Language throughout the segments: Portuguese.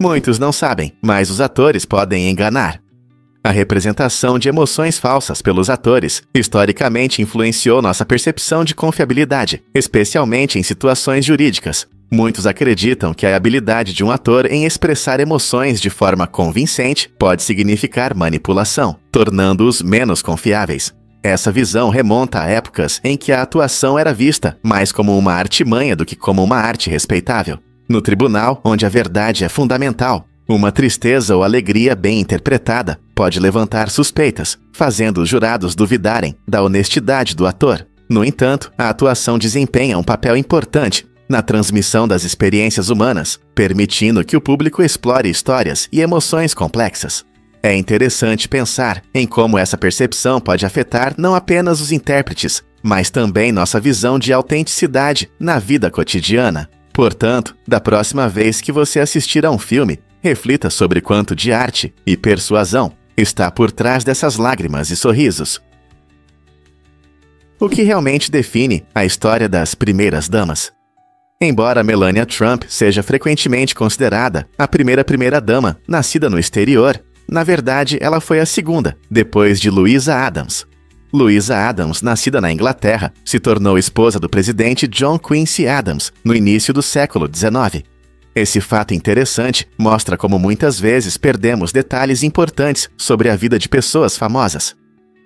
Muitos não sabem, mas os atores podem enganar. A representação de emoções falsas pelos atores historicamente influenciou nossa percepção de confiabilidade, especialmente em situações jurídicas. Muitos acreditam que a habilidade de um ator em expressar emoções de forma convincente pode significar manipulação, tornando-os menos confiáveis. Essa visão remonta a épocas em que a atuação era vista mais como uma artimanha do que como uma arte respeitável. No tribunal, onde a verdade é fundamental, uma tristeza ou alegria bem interpretada pode levantar suspeitas, fazendo os jurados duvidarem da honestidade do ator. No entanto, a atuação desempenha um papel importante na transmissão das experiências humanas, permitindo que o público explore histórias e emoções complexas. É interessante pensar em como essa percepção pode afetar não apenas os intérpretes, mas também nossa visão de autenticidade na vida cotidiana. Portanto, da próxima vez que você assistir a um filme, reflita sobre quanto de arte e persuasão está por trás dessas lágrimas e sorrisos. O que realmente define a história das primeiras damas? Embora Melania Trump seja frequentemente considerada a primeira-dama nascida no exterior, na verdade ela foi a segunda, depois de Louisa Adams. Louisa Adams, nascida na Inglaterra, se tornou esposa do presidente John Quincy Adams no início do século XIX. Esse fato interessante mostra como muitas vezes perdemos detalhes importantes sobre a vida de pessoas famosas.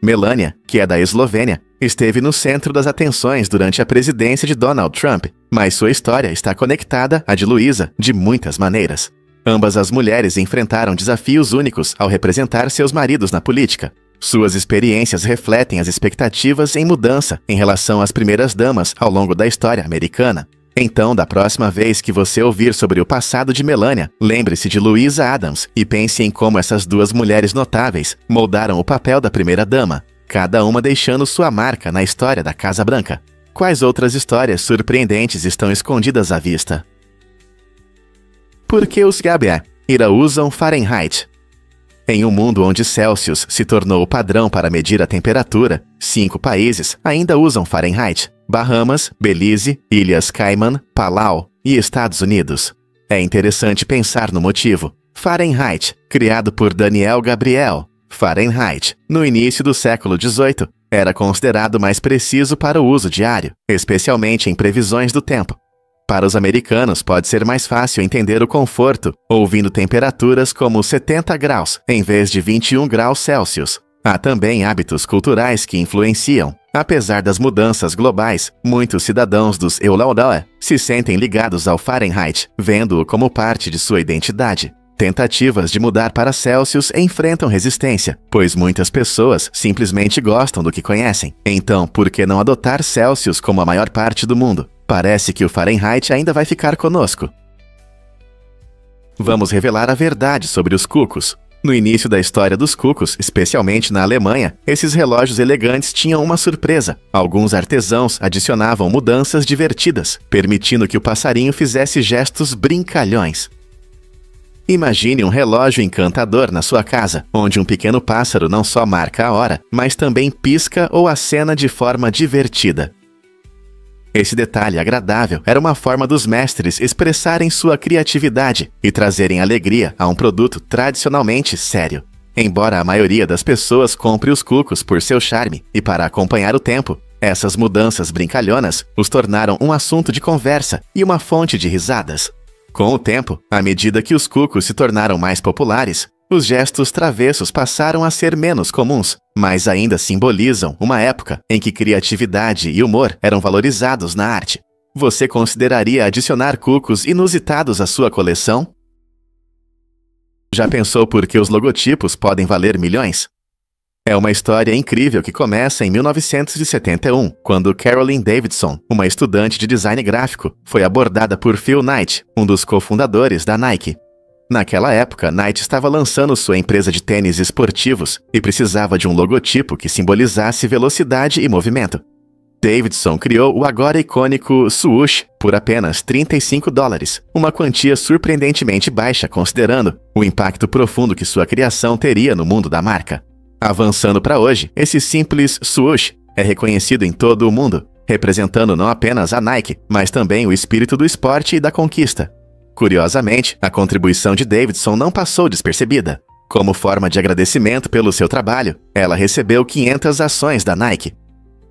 Melania, que é da Eslovênia, esteve no centro das atenções durante a presidência de Donald Trump, mas sua história está conectada à de Louisa de muitas maneiras. Ambas as mulheres enfrentaram desafios únicos ao representar seus maridos na política. Suas experiências refletem as expectativas em mudança em relação às primeiras damas ao longo da história americana. Então, da próxima vez que você ouvir sobre o passado de Melania, lembre-se de Louisa Adams e pense em como essas duas mulheres notáveis moldaram o papel da primeira-dama, cada uma deixando sua marca na história da Casa Branca. Quais outras histórias surpreendentes estão escondidas à vista? Por que os Gabriel usam Fahrenheit? Em um mundo onde Celsius se tornou o padrão para medir a temperatura, 5 países ainda usam Fahrenheit: Bahamas, Belize, Ilhas Cayman, Palau e Estados Unidos. É interessante pensar no motivo. Fahrenheit, criado por Daniel Gabriel. Fahrenheit, no início do século XVIII, era considerado mais preciso para o uso diário, especialmente em previsões do tempo. Para os americanos, pode ser mais fácil entender o conforto ouvindo temperaturas como 70 graus em vez de 21 graus Celsius. Há também hábitos culturais que influenciam. Apesar das mudanças globais, muitos cidadãos dos Eurasia se sentem ligados ao Fahrenheit, vendo-o como parte de sua identidade. Tentativas de mudar para Celsius enfrentam resistência, pois muitas pessoas simplesmente gostam do que conhecem. Então, por que não adotar Celsius como a maior parte do mundo? Parece que o Fahrenheit ainda vai ficar conosco. Vamos revelar a verdade sobre os cucos. No início da história dos cucos, especialmente na Alemanha, esses relógios elegantes tinham uma surpresa. Alguns artesãos adicionavam mudanças divertidas, permitindo que o passarinho fizesse gestos brincalhões. Imagine um relógio encantador na sua casa, onde um pequeno pássaro não só marca a hora, mas também pisca ou acena de forma divertida. Esse detalhe agradável era uma forma dos mestres expressarem sua criatividade e trazerem alegria a um produto tradicionalmente sério. Embora a maioria das pessoas compre os cucos por seu charme e para acompanhar o tempo, essas mudanças brincalhonas os tornaram um assunto de conversa e uma fonte de risadas. Com o tempo, à medida que os cucos se tornaram mais populares, os gestos travessos passaram a ser menos comuns, mas ainda simbolizam uma época em que criatividade e humor eram valorizados na arte. Você consideraria adicionar cucos inusitados à sua coleção? Já pensou por que os logotipos podem valer milhões? É uma história incrível que começa em 1971, quando Caroline Davidson, uma estudante de design gráfico, foi abordada por Phil Knight, um dos cofundadores da Nike. Naquela época, Knight estava lançando sua empresa de tênis esportivos e precisava de um logotipo que simbolizasse velocidade e movimento. Davidson criou o agora icônico swoosh por apenas $35, uma quantia surpreendentemente baixa considerando o impacto profundo que sua criação teria no mundo da marca. Avançando para hoje, esse simples swoosh é reconhecido em todo o mundo, representando não apenas a Nike, mas também o espírito do esporte e da conquista. Curiosamente, a contribuição de Davidson não passou despercebida. Como forma de agradecimento pelo seu trabalho, ela recebeu 500 ações da Nike.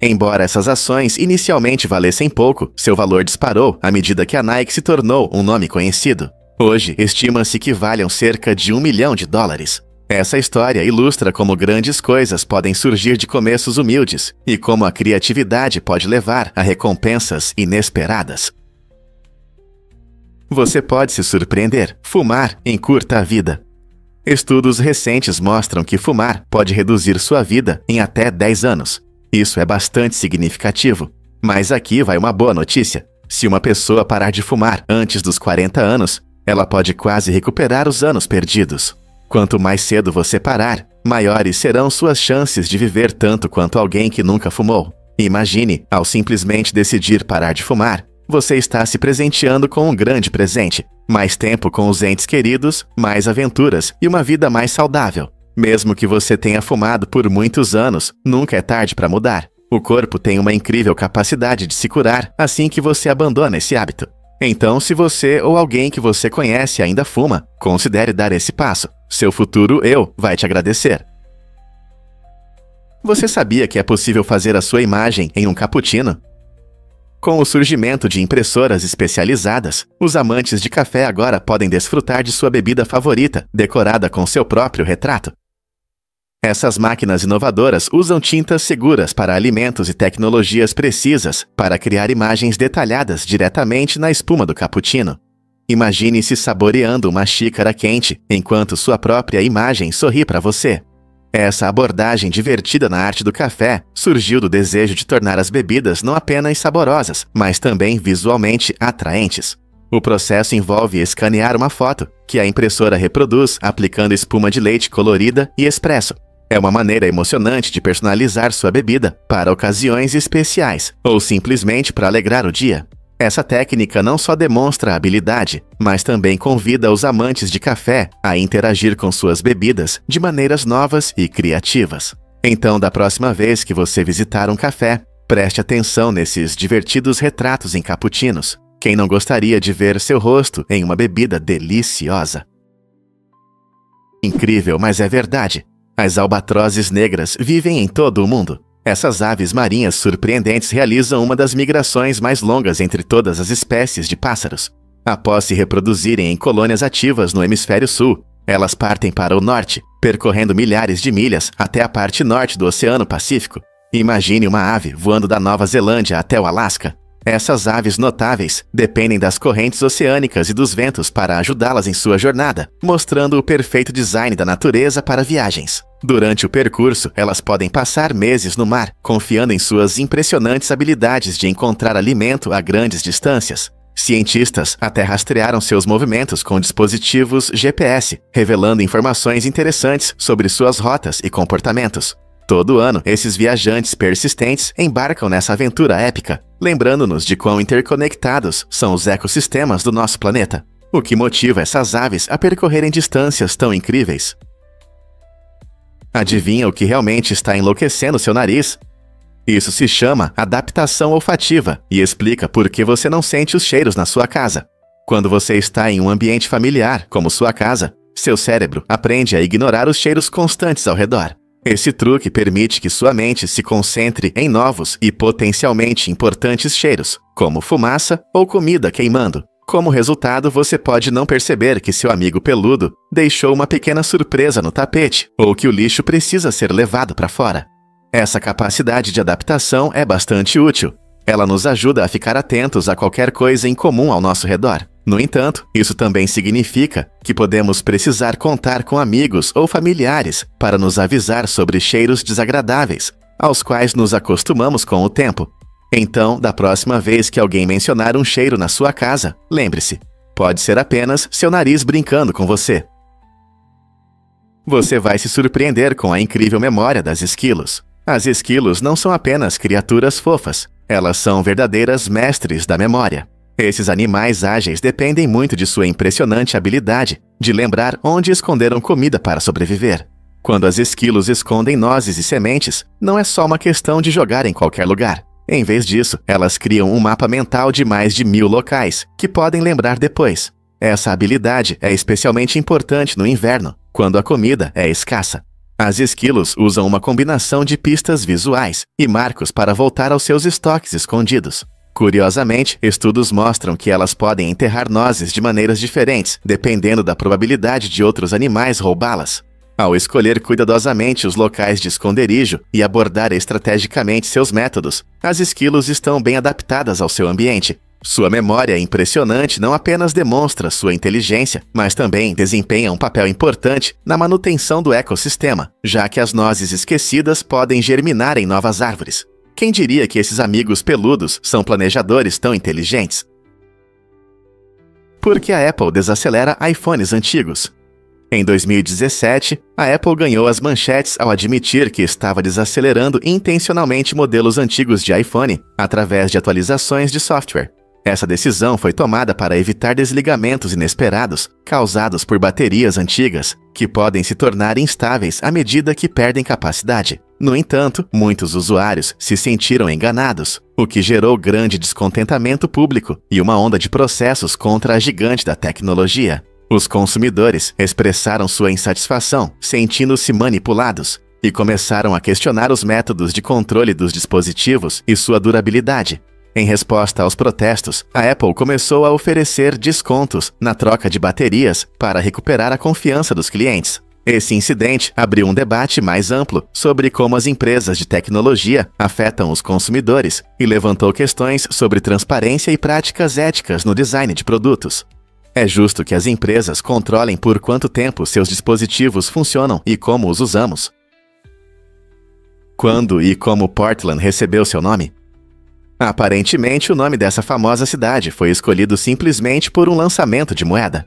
Embora essas ações inicialmente valessem pouco, seu valor disparou à medida que a Nike se tornou um nome conhecido. Hoje, estima-se que valham cerca de $1 milhão. Essa história ilustra como grandes coisas podem surgir de começos humildes e como a criatividade pode levar a recompensas inesperadas. Você pode se surpreender. Fumar encurta a vida. Estudos recentes mostram que fumar pode reduzir sua vida em até 10 anos. Isso é bastante significativo. Mas aqui vai uma boa notícia. Se uma pessoa parar de fumar antes dos 40 anos, ela pode quase recuperar os anos perdidos. Quanto mais cedo você parar, maiores serão suas chances de viver tanto quanto alguém que nunca fumou. Imagine, ao simplesmente decidir parar de fumar, você está se presenteando com um grande presente. Mais tempo com os entes queridos, mais aventuras e uma vida mais saudável. Mesmo que você tenha fumado por muitos anos, nunca é tarde para mudar. O corpo tem uma incrível capacidade de se curar assim que você abandona esse hábito. Então, se você ou alguém que você conhece ainda fuma, considere dar esse passo. Seu futuro eu vai te agradecer. Você sabia que é possível fazer a sua imagem em um cappuccino? Com o surgimento de impressoras especializadas, os amantes de café agora podem desfrutar de sua bebida favorita, decorada com seu próprio retrato. Essas máquinas inovadoras usam tintas seguras para alimentos e tecnologias precisas para criar imagens detalhadas diretamente na espuma do cappuccino. Imagine-se saboreando uma xícara quente, enquanto sua própria imagem sorri para você. Essa abordagem divertida na arte do café surgiu do desejo de tornar as bebidas não apenas saborosas, mas também visualmente atraentes. O processo envolve escanear uma foto, que a impressora reproduz aplicando espuma de leite colorida e expresso. É uma maneira emocionante de personalizar sua bebida para ocasiões especiais, ou simplesmente para alegrar o dia. Essa técnica não só demonstra habilidade, mas também convida os amantes de café a interagir com suas bebidas de maneiras novas e criativas. Então, da próxima vez que você visitar um café, preste atenção nesses divertidos retratos em cappuccinos. Quem não gostaria de ver seu rosto em uma bebida deliciosa? Incrível, mas é verdade. As albatrozes negras vivem em todo o mundo. Essas aves marinhas surpreendentes realizam uma das migrações mais longas entre todas as espécies de pássaros. Após se reproduzirem em colônias ativas no hemisfério sul, elas partem para o norte, percorrendo milhares de milhas até a parte norte do Oceano Pacífico. Imagine uma ave voando da Nova Zelândia até o Alasca. Essas aves notáveis dependem das correntes oceânicas e dos ventos para ajudá-las em sua jornada, mostrando o perfeito design da natureza para viagens. Durante o percurso, elas podem passar meses no mar, confiando em suas impressionantes habilidades de encontrar alimento a grandes distâncias. Cientistas até rastrearam seus movimentos com dispositivos GPS, revelando informações interessantes sobre suas rotas e comportamentos. Todo ano, esses viajantes persistentes embarcam nessa aventura épica, lembrando-nos de quão interconectados são os ecossistemas do nosso planeta, o que motiva essas aves a percorrerem distâncias tão incríveis. Adivinha o que realmente está enlouquecendo seu nariz? Isso se chama adaptação olfativa e explica por que você não sente os cheiros na sua casa. Quando você está em um ambiente familiar, como sua casa, seu cérebro aprende a ignorar os cheiros constantes ao redor. Esse truque permite que sua mente se concentre em novos e potencialmente importantes cheiros, como fumaça ou comida queimando. Como resultado, você pode não perceber que seu amigo peludo deixou uma pequena surpresa no tapete ou que o lixo precisa ser levado para fora. Essa capacidade de adaptação é bastante útil. Ela nos ajuda a ficar atentos a qualquer coisa incomum ao nosso redor. No entanto, isso também significa que podemos precisar contar com amigos ou familiares para nos avisar sobre cheiros desagradáveis, aos quais nos acostumamos com o tempo. Então, da próxima vez que alguém mencionar um cheiro na sua casa, lembre-se, pode ser apenas seu nariz brincando com você. Você vai se surpreender com a incrível memória das esquilos. As esquilos não são apenas criaturas fofas, elas são verdadeiras mestres da memória. Esses animais ágeis dependem muito de sua impressionante habilidade de lembrar onde esconderam comida para sobreviver. Quando as esquilos escondem nozes e sementes, não é só uma questão de jogar em qualquer lugar. Em vez disso, elas criam um mapa mental de mais de 1000 locais, que podem lembrar depois. Essa habilidade é especialmente importante no inverno, quando a comida é escassa. As esquilos usam uma combinação de pistas visuais e marcos para voltar aos seus estoques escondidos. Curiosamente, estudos mostram que elas podem enterrar nozes de maneiras diferentes, dependendo da probabilidade de outros animais roubá-las. Ao escolher cuidadosamente os locais de esconderijo e abordar estrategicamente seus métodos, as esquilos estão bem adaptadas ao seu ambiente. Sua memória impressionante não apenas demonstra sua inteligência, mas também desempenha um papel importante na manutenção do ecossistema, já que as nozes esquecidas podem germinar em novas árvores. Quem diria que esses amigos peludos são planejadores tão inteligentes? Por que a Apple desacelera iPhones antigos? Em 2017, a Apple ganhou as manchetes ao admitir que estava desacelerando intencionalmente modelos antigos de iPhone através de atualizações de software. Essa decisão foi tomada para evitar desligamentos inesperados causados por baterias antigas, que podem se tornar instáveis à medida que perdem capacidade. No entanto, muitos usuários se sentiram enganados, o que gerou grande descontentamento público e uma onda de processos contra a gigante da tecnologia. Os consumidores expressaram sua insatisfação, sentindo-se manipulados, e começaram a questionar os métodos de controle dos dispositivos e sua durabilidade. Em resposta aos protestos, a Apple começou a oferecer descontos na troca de baterias para recuperar a confiança dos clientes. Esse incidente abriu um debate mais amplo sobre como as empresas de tecnologia afetam os consumidores e levantou questões sobre transparência e práticas éticas no design de produtos. É justo que as empresas controlem por quanto tempo seus dispositivos funcionam e como os usamos. Quando e como Portland recebeu seu nome? Aparentemente, o nome dessa famosa cidade foi escolhido simplesmente por um lançamento de moeda.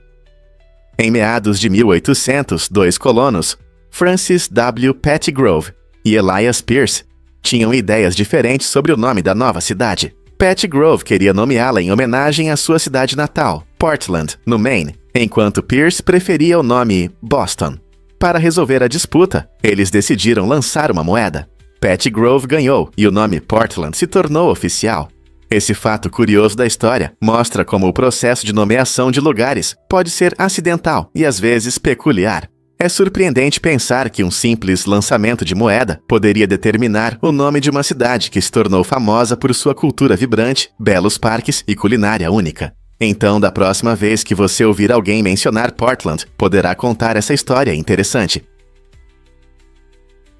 Em meados de 1800, dois colonos, Francis W. Pettygrove e Elias Pierce, tinham ideias diferentes sobre o nome da nova cidade. Pettygrove queria nomeá-la em homenagem à sua cidade natal, Portland, no Maine, enquanto Pierce preferia o nome Boston. Para resolver a disputa, eles decidiram lançar uma moeda. Pettygrove ganhou e o nome Portland se tornou oficial. Esse fato curioso da história mostra como o processo de nomeação de lugares pode ser acidental e às vezes peculiar. É surpreendente pensar que um simples lançamento de moeda poderia determinar o nome de uma cidade que se tornou famosa por sua cultura vibrante, belos parques e culinária única. Então, da próxima vez que você ouvir alguém mencionar Portland, poderá contar essa história interessante.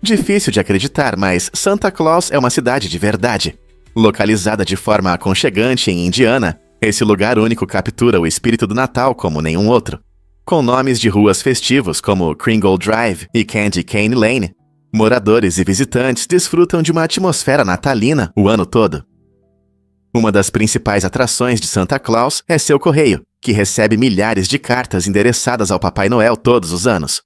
Difícil de acreditar, mas Santa Claus é uma cidade de verdade. Localizada de forma aconchegante em Indiana, esse lugar único captura o espírito do Natal como nenhum outro. Com nomes de ruas festivos como Kringle Drive e Candy Cane Lane, moradores e visitantes desfrutam de uma atmosfera natalina o ano todo. Uma das principais atrações de Santa Claus é seu correio, que recebe milhares de cartas endereçadas ao Papai Noel todos os anos.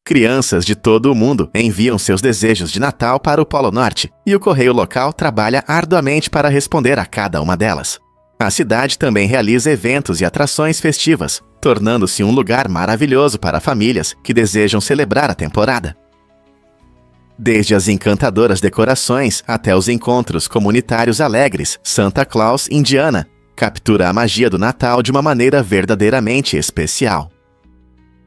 Crianças de todo o mundo enviam seus desejos de Natal para o Polo Norte, e o correio local trabalha arduamente para responder a cada uma delas. A cidade também realiza eventos e atrações festivas, tornando-se um lugar maravilhoso para famílias que desejam celebrar a temporada. Desde as encantadoras decorações até os encontros comunitários alegres, Santa Claus, Indiana, captura a magia do Natal de uma maneira verdadeiramente especial.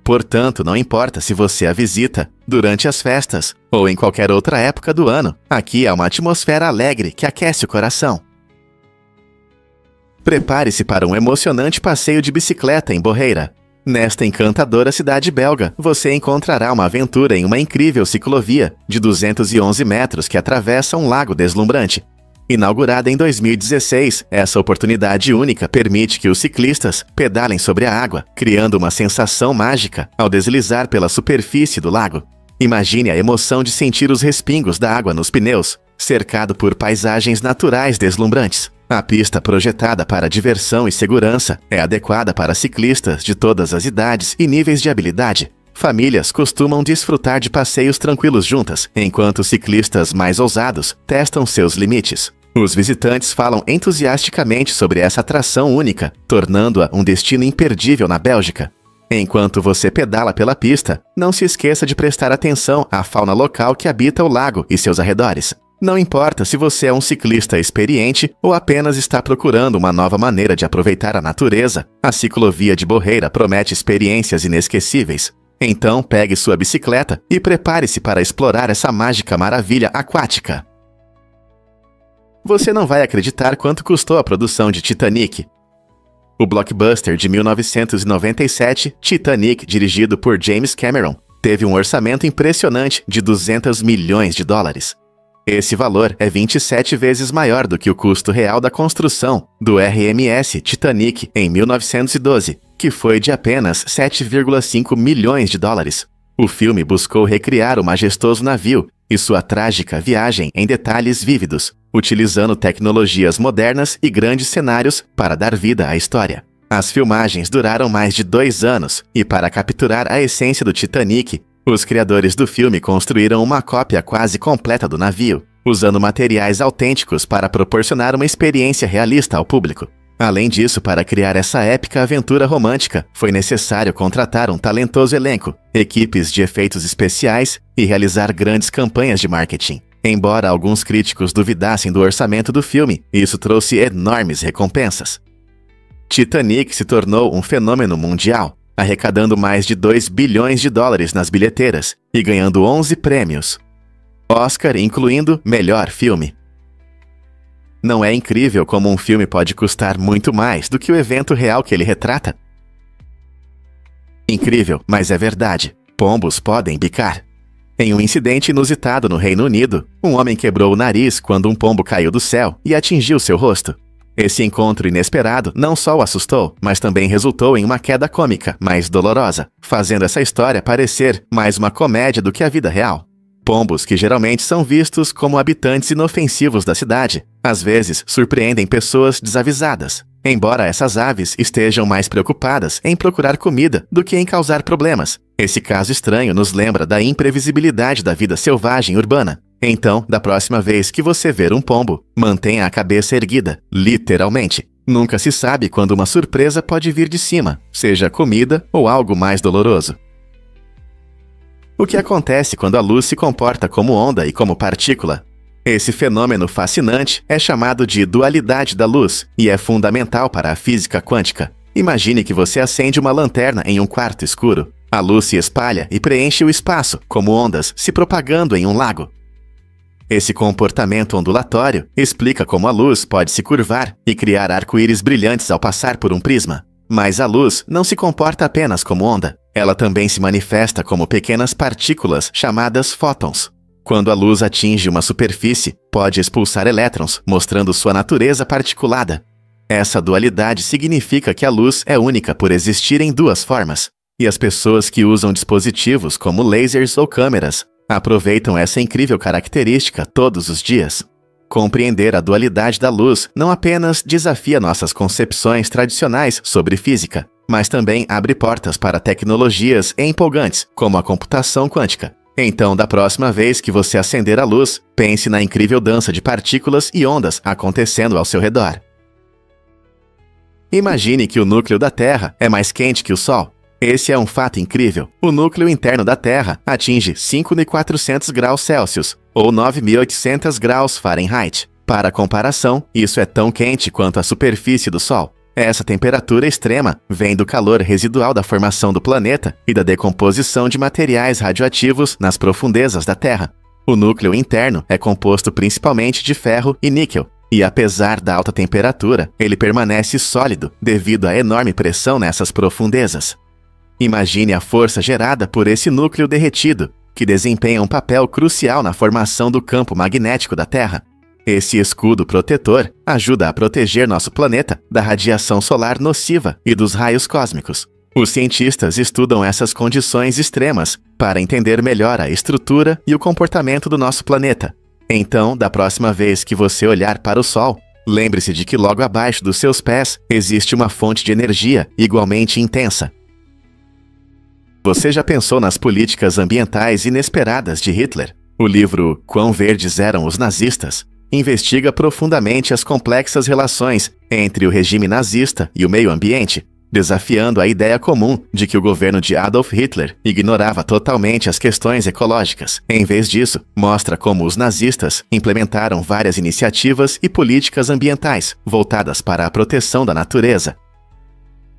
Portanto, não importa se você a visita durante as festas ou em qualquer outra época do ano, aqui há uma atmosfera alegre que aquece o coração. Prepare-se para um emocionante passeio de bicicleta em Borreira. Nesta encantadora cidade belga, você encontrará uma aventura em uma incrível ciclovia de 211 metros que atravessa um lago deslumbrante. Inaugurada em 2016, essa oportunidade única permite que os ciclistas pedalem sobre a água, criando uma sensação mágica ao deslizar pela superfície do lago. Imagine a emoção de sentir os respingos da água nos pneus, cercado por paisagens naturais deslumbrantes. A pista projetada para diversão e segurança é adequada para ciclistas de todas as idades e níveis de habilidade. Famílias costumam desfrutar de passeios tranquilos juntas, enquanto ciclistas mais ousados testam seus limites. Os visitantes falam entusiasticamente sobre essa atração única, tornando-a um destino imperdível na Bélgica. Enquanto você pedala pela pista, não se esqueça de prestar atenção à fauna local que habita o lago e seus arredores. Não importa se você é um ciclista experiente ou apenas está procurando uma nova maneira de aproveitar a natureza, a ciclovia de Borreira promete experiências inesquecíveis. Então pegue sua bicicleta e prepare-se para explorar essa mágica maravilha aquática. Você não vai acreditar quanto custou a produção de Titanic. O blockbuster de 1997, Titanic, dirigido por James Cameron, teve um orçamento impressionante de 200 milhões de dólares. Esse valor é 27 vezes maior do que o custo real da construção do RMS Titanic em 1912, que foi de apenas 7,5 milhões de dólares. O filme buscou recriar o majestoso navio e sua trágica viagem em detalhes vívidos, utilizando tecnologias modernas e grandes cenários para dar vida à história. As filmagens duraram mais de 2 anos e, para capturar a essência do Titanic, os criadores do filme construíram uma cópia quase completa do navio, usando materiais autênticos para proporcionar uma experiência realista ao público. Além disso, para criar essa épica aventura romântica, foi necessário contratar um talentoso elenco, equipes de efeitos especiais e realizar grandes campanhas de marketing. Embora alguns críticos duvidassem do orçamento do filme, isso trouxe enormes recompensas. Titanic se tornou um fenômeno mundial, arrecadando mais de 2 bilhões de dólares nas bilheteiras e ganhando 11 prêmios. Oscar, incluindo Melhor Filme. Não é incrível como um filme pode custar muito mais do que o evento real que ele retrata? Incrível, mas é verdade. Pombos podem bicar. Em um incidente inusitado no Reino Unido, um homem quebrou o nariz quando um pombo caiu do céu e atingiu seu rosto. Esse encontro inesperado não só o assustou, mas também resultou em uma queda cômica mais dolorosa, fazendo essa história parecer mais uma comédia do que a vida real. Pombos, que geralmente são vistos como habitantes inofensivos da cidade, às vezes surpreendem pessoas desavisadas, embora essas aves estejam mais preocupadas em procurar comida do que em causar problemas. Esse caso estranho nos lembra da imprevisibilidade da vida selvagem urbana. Então, da próxima vez que você ver um pombo, mantenha a cabeça erguida, literalmente. Nunca se sabe quando uma surpresa pode vir de cima, seja comida ou algo mais doloroso. O que acontece quando a luz se comporta como onda e como partícula? Esse fenômeno fascinante é chamado de dualidade da luz e é fundamental para a física quântica. Imagine que você acende uma lanterna em um quarto escuro. A luz se espalha e preenche o espaço, como ondas se propagando em um lago. Esse comportamento ondulatório explica como a luz pode se curvar e criar arco-íris brilhantes ao passar por um prisma. Mas a luz não se comporta apenas como onda. Ela também se manifesta como pequenas partículas chamadas fótons. Quando a luz atinge uma superfície, pode expulsar elétrons, mostrando sua natureza particulada. Essa dualidade significa que a luz é única por existir em duas formas. E as pessoas que usam dispositivos como lasers ou câmeras aproveitam essa incrível característica todos os dias. Compreender a dualidade da luz não apenas desafia nossas concepções tradicionais sobre física, mas também abre portas para tecnologias empolgantes, como a computação quântica. Então, da próxima vez que você acender a luz, pense na incrível dança de partículas e ondas acontecendo ao seu redor. Imagine que o núcleo da Terra é mais quente que o Sol. Esse é um fato incrível. O núcleo interno da Terra atinge 5.400 graus Celsius, ou 9.800 graus Fahrenheit. Para comparação, isso é tão quente quanto a superfície do Sol. Essa temperatura extrema vem do calor residual da formação do planeta e da decomposição de materiais radioativos nas profundezas da Terra. O núcleo interno é composto principalmente de ferro e níquel, e apesar da alta temperatura, ele permanece sólido devido à enorme pressão nessas profundezas. Imagine a força gerada por esse núcleo derretido, que desempenha um papel crucial na formação do campo magnético da Terra. Esse escudo protetor ajuda a proteger nosso planeta da radiação solar nociva e dos raios cósmicos. Os cientistas estudam essas condições extremas para entender melhor a estrutura e o comportamento do nosso planeta. Então, da próxima vez que você olhar para o Sol, lembre-se de que logo abaixo dos seus pés existe uma fonte de energia igualmente intensa. Você já pensou nas políticas ambientais inesperadas de Hitler? O livro Quão Verdes Eram os Nazistas investiga profundamente as complexas relações entre o regime nazista e o meio ambiente. desafiando a ideia comum de que o governo de Adolf Hitler ignorava totalmente as questões ecológicas. Em vez disso, mostra como os nazistas implementaram várias iniciativas e políticas ambientais voltadas para a proteção da natureza.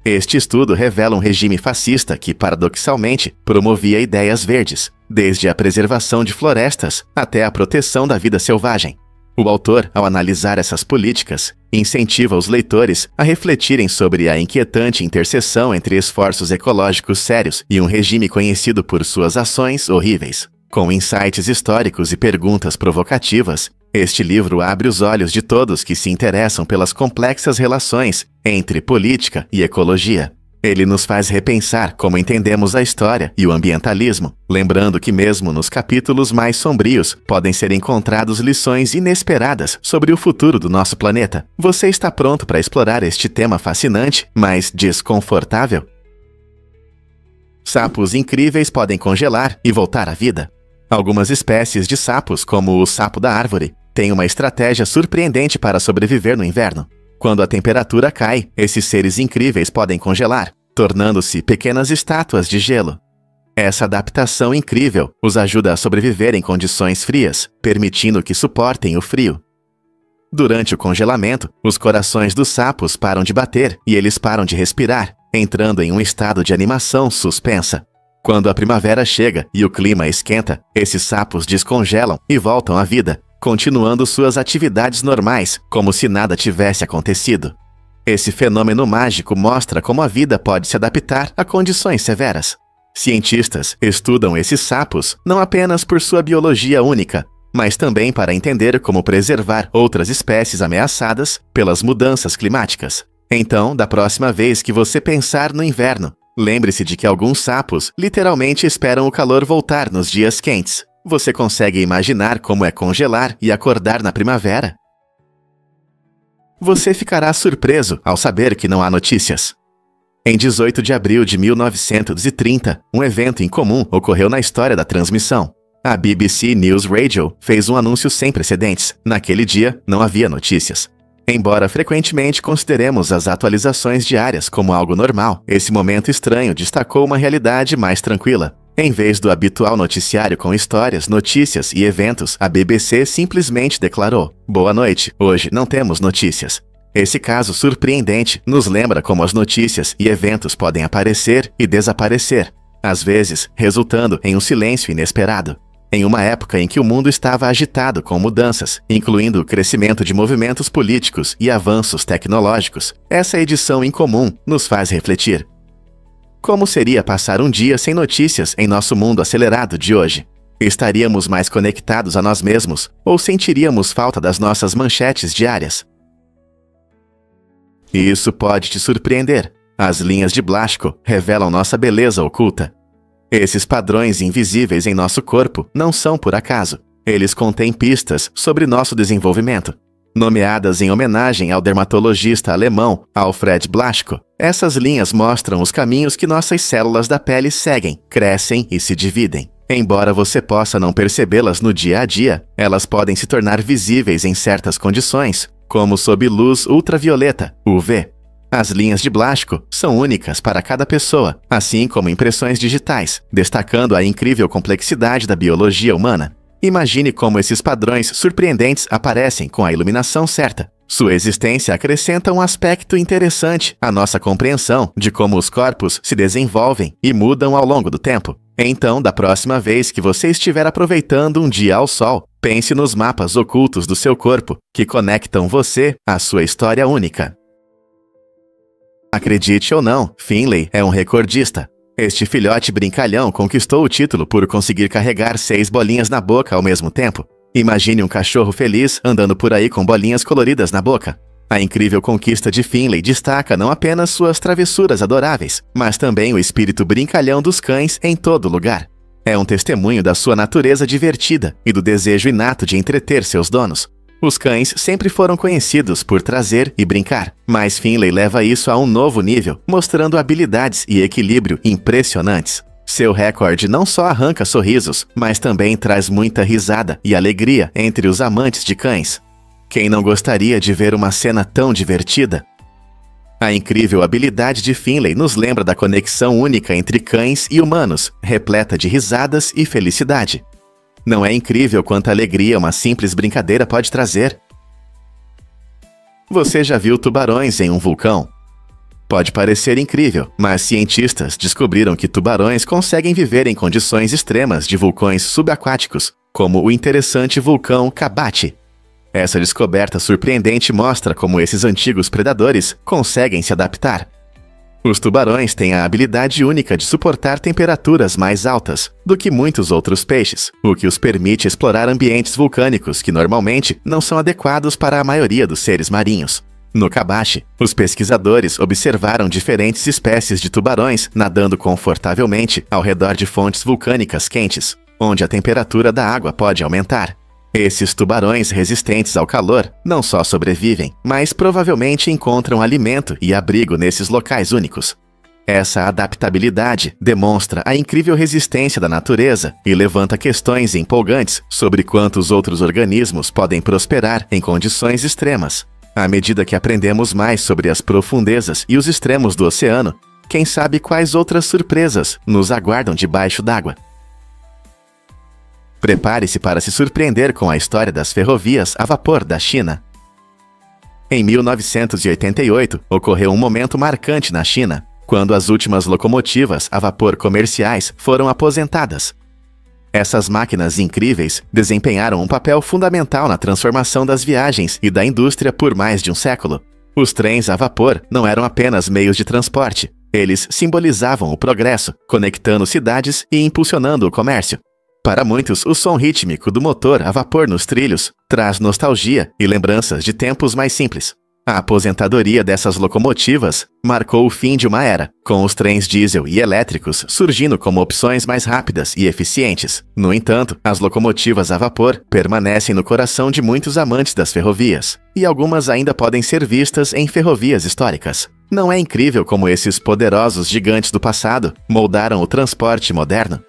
Este estudo revela um regime fascista que, paradoxalmente, promovia ideias verdes, desde a preservação de florestas até a proteção da vida selvagem. O autor, ao analisar essas políticas, incentiva os leitores a refletirem sobre a inquietante interseção entre esforços ecológicos sérios e um regime conhecido por suas ações horríveis. Com insights históricos e perguntas provocativas, este livro abre os olhos de todos que se interessam pelas complexas relações entre política e ecologia. Ele nos faz repensar como entendemos a história e o ambientalismo, lembrando que mesmo nos capítulos mais sombrios podem ser encontrados lições inesperadas sobre o futuro do nosso planeta. Você está pronto para explorar este tema fascinante, mas desconfortável? Sapos incríveis podem congelar e voltar à vida. Algumas espécies de sapos, como o sapo da árvore, têm uma estratégia surpreendente para sobreviver no inverno. Quando a temperatura cai, esses seres incríveis podem congelar, tornando-se pequenas estátuas de gelo. Essa adaptação incrível os ajuda a sobreviver em condições frias, permitindo que suportem o frio. Durante o congelamento, os corações dos sapos param de bater e eles param de respirar, entrando em um estado de animação suspensa. Quando a primavera chega e o clima esquenta, esses sapos descongelam e voltam à vida, continuando suas atividades normais, como se nada tivesse acontecido. Esse fenômeno mágico mostra como a vida pode se adaptar a condições severas. Cientistas estudam esses sapos não apenas por sua biologia única, mas também para entender como preservar outras espécies ameaçadas pelas mudanças climáticas. Então, da próxima vez que você pensar no inverno, lembre-se de que alguns sapos literalmente esperam o calor voltar nos dias quentes. Você consegue imaginar como é congelar e acordar na primavera? Você ficará surpreso ao saber que não há notícias. Em 18 de abril de 1930, um evento incomum ocorreu na história da transmissão. A BBC News Radio fez um anúncio sem precedentes. Naquele dia, não havia notícias. Embora frequentemente consideremos as atualizações diárias como algo normal, esse momento estranho destacou uma realidade mais tranquila. Em vez do habitual noticiário com histórias, notícias e eventos, a BBC simplesmente declarou: "Boa noite, hoje não temos notícias." Esse caso surpreendente nos lembra como as notícias e eventos podem aparecer e desaparecer, às vezes resultando em um silêncio inesperado. Em uma época em que o mundo estava agitado com mudanças, incluindo o crescimento de movimentos políticos e avanços tecnológicos, essa edição incomum nos faz refletir. Como seria passar um dia sem notícias em nosso mundo acelerado de hoje? Estaríamos mais conectados a nós mesmos ou sentiríamos falta das nossas manchetes diárias? Isso pode te surpreender. As linhas de Blasco revelam nossa beleza oculta. Esses padrões invisíveis em nosso corpo não são por acaso. Eles contêm pistas sobre nosso desenvolvimento. Nomeadas em homenagem ao dermatologista alemão Alfred Blasco, essas linhas mostram os caminhos que nossas células da pele seguem, crescem e se dividem. Embora você possa não percebê-las no dia a dia, elas podem se tornar visíveis em certas condições, como sob luz ultravioleta, UV. As linhas de Blasco são únicas para cada pessoa, assim como impressões digitais, destacando a incrível complexidade da biologia humana. Imagine como esses padrões surpreendentes aparecem com a iluminação certa. Sua existência acrescenta um aspecto interessante à nossa compreensão de como os corpos se desenvolvem e mudam ao longo do tempo. Então, da próxima vez que você estiver aproveitando um dia ao sol, pense nos mapas ocultos do seu corpo que conectam você à sua história única. Acredite ou não, Finlay é um recordista. Este filhote brincalhão conquistou o título por conseguir carregar 6 bolinhas na boca ao mesmo tempo. Imagine um cachorro feliz andando por aí com bolinhas coloridas na boca. A incrível conquista de Finlay destaca não apenas suas travessuras adoráveis, mas também o espírito brincalhão dos cães em todo lugar. É um testemunho da sua natureza divertida e do desejo inato de entreter seus donos. Os cães sempre foram conhecidos por trazer e brincar, mas Finlay leva isso a um novo nível, mostrando habilidades e equilíbrio impressionantes. Seu recorde não só arranca sorrisos, mas também traz muita risada e alegria entre os amantes de cães. Quem não gostaria de ver uma cena tão divertida? A incrível habilidade de Finlay nos lembra da conexão única entre cães e humanos, repleta de risadas e felicidade. Não é incrível quanta alegria uma simples brincadeira pode trazer? Você já viu tubarões em um vulcão? Pode parecer incrível, mas cientistas descobriram que tubarões conseguem viver em condições extremas de vulcões subaquáticos, como o interessante vulcão Kabati. Essa descoberta surpreendente mostra como esses antigos predadores conseguem se adaptar. Os tubarões têm a habilidade única de suportar temperaturas mais altas do que muitos outros peixes, o que os permite explorar ambientes vulcânicos que normalmente não são adequados para a maioria dos seres marinhos. No Kabati, os pesquisadores observaram diferentes espécies de tubarões nadando confortavelmente ao redor de fontes vulcânicas quentes, onde a temperatura da água pode aumentar. Esses tubarões resistentes ao calor não só sobrevivem, mas provavelmente encontram alimento e abrigo nesses locais únicos. Essa adaptabilidade demonstra a incrível resistência da natureza e levanta questões empolgantes sobre quantos outros organismos podem prosperar em condições extremas. À medida que aprendemos mais sobre as profundezas e os extremos do oceano, quem sabe quais outras surpresas nos aguardam debaixo d'água. Prepare-se para se surpreender com a história das ferrovias a vapor da China. Em 1988, ocorreu um momento marcante na China, quando as últimas locomotivas a vapor comerciais foram aposentadas. Essas máquinas incríveis desempenharam um papel fundamental na transformação das viagens e da indústria por mais de um século. Os trens a vapor não eram apenas meios de transporte, eles simbolizavam o progresso, conectando cidades e impulsionando o comércio. Para muitos, o som rítmico do motor a vapor nos trilhos traz nostalgia e lembranças de tempos mais simples. A aposentadoria dessas locomotivas marcou o fim de uma era, com os trens diesel e elétricos surgindo como opções mais rápidas e eficientes. No entanto, as locomotivas a vapor permanecem no coração de muitos amantes das ferrovias, e algumas ainda podem ser vistas em ferrovias históricas. Não é incrível como esses poderosos gigantes do passado moldaram o transporte moderno?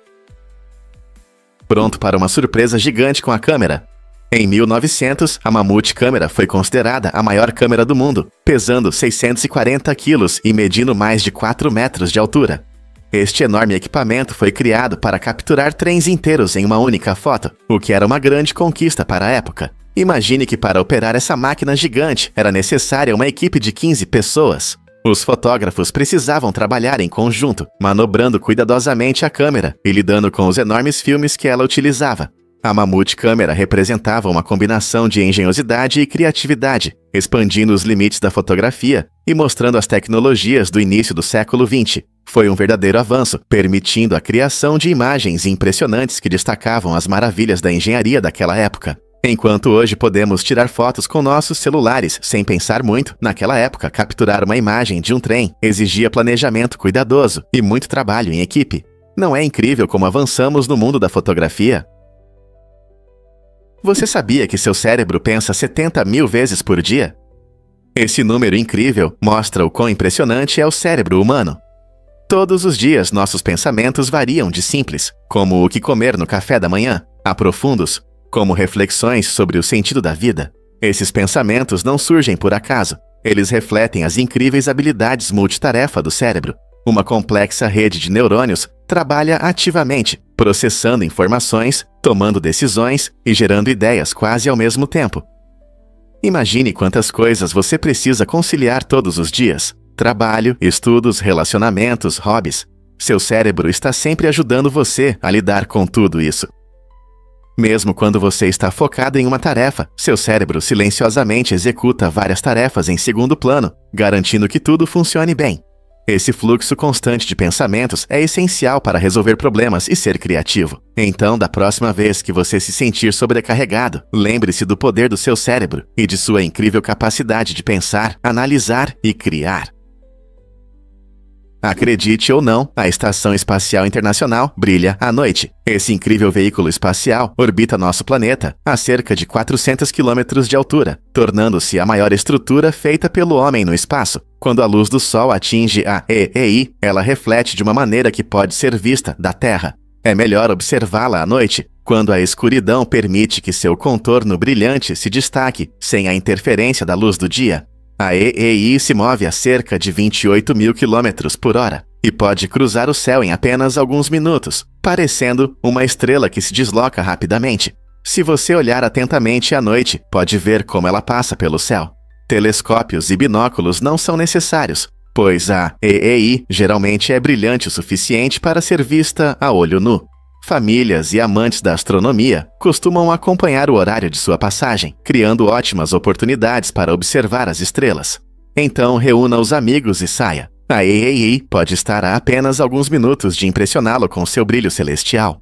Pronto para uma surpresa gigante com a câmera? Em 1900, a Mammoth câmera foi considerada a maior câmera do mundo, pesando 640 quilos e medindo mais de 4 metros de altura. Este enorme equipamento foi criado para capturar trens inteiros em uma única foto, o que era uma grande conquista para a época. Imagine que para operar essa máquina gigante era necessária uma equipe de 15 pessoas. Os fotógrafos precisavam trabalhar em conjunto, manobrando cuidadosamente a câmera e lidando com os enormes filmes que ela utilizava. A Mammoth câmera representava uma combinação de engenhosidade e criatividade, expandindo os limites da fotografia e mostrando as tecnologias do início do século XX. Foi um verdadeiro avanço, permitindo a criação de imagens impressionantes que destacavam as maravilhas da engenharia daquela época. Enquanto hoje podemos tirar fotos com nossos celulares sem pensar muito, naquela época capturar uma imagem de um trem exigia planejamento cuidadoso e muito trabalho em equipe. Não é incrível como avançamos no mundo da fotografia? Você sabia que seu cérebro pensa 70 mil vezes por dia? Esse número incrível mostra o quão impressionante é o cérebro humano. Todos os dias nossos pensamentos variam de simples, como o que comer no café da manhã, a profundos, como reflexões sobre o sentido da vida. Esses pensamentos não surgem por acaso. Eles refletem as incríveis habilidades multitarefa do cérebro. Uma complexa rede de neurônios trabalha ativamente, processando informações, tomando decisões e gerando ideias quase ao mesmo tempo. Imagine quantas coisas você precisa conciliar todos os dias: trabalho, estudos, relacionamentos, hobbies. Seu cérebro está sempre ajudando você a lidar com tudo isso. Mesmo quando você está focado em uma tarefa, seu cérebro silenciosamente executa várias tarefas em segundo plano, garantindo que tudo funcione bem. Esse fluxo constante de pensamentos é essencial para resolver problemas e ser criativo. Então, da próxima vez que você se sentir sobrecarregado, lembre-se do poder do seu cérebro e de sua incrível capacidade de pensar, analisar e criar. Acredite ou não, a Estação Espacial Internacional brilha à noite. Esse incrível veículo espacial orbita nosso planeta a cerca de 400 quilômetros de altura, tornando-se a maior estrutura feita pelo homem no espaço. Quando a luz do Sol atinge a EEI, ela reflete de uma maneira que pode ser vista da Terra. É melhor observá-la à noite, quando a escuridão permite que seu contorno brilhante se destaque sem a interferência da luz do dia. A EEI se move a cerca de 28 mil quilômetros por hora e pode cruzar o céu em apenas alguns minutos, parecendo uma estrela que se desloca rapidamente. Se você olhar atentamente à noite, pode ver como ela passa pelo céu. Telescópios e binóculos não são necessários, pois a EEI geralmente é brilhante o suficiente para ser vista a olho nu. Famílias e amantes da astronomia costumam acompanhar o horário de sua passagem, criando ótimas oportunidades para observar as estrelas. Então reúna os amigos e saia. A EEI pode estar a apenas alguns minutos de impressioná-lo com seu brilho celestial.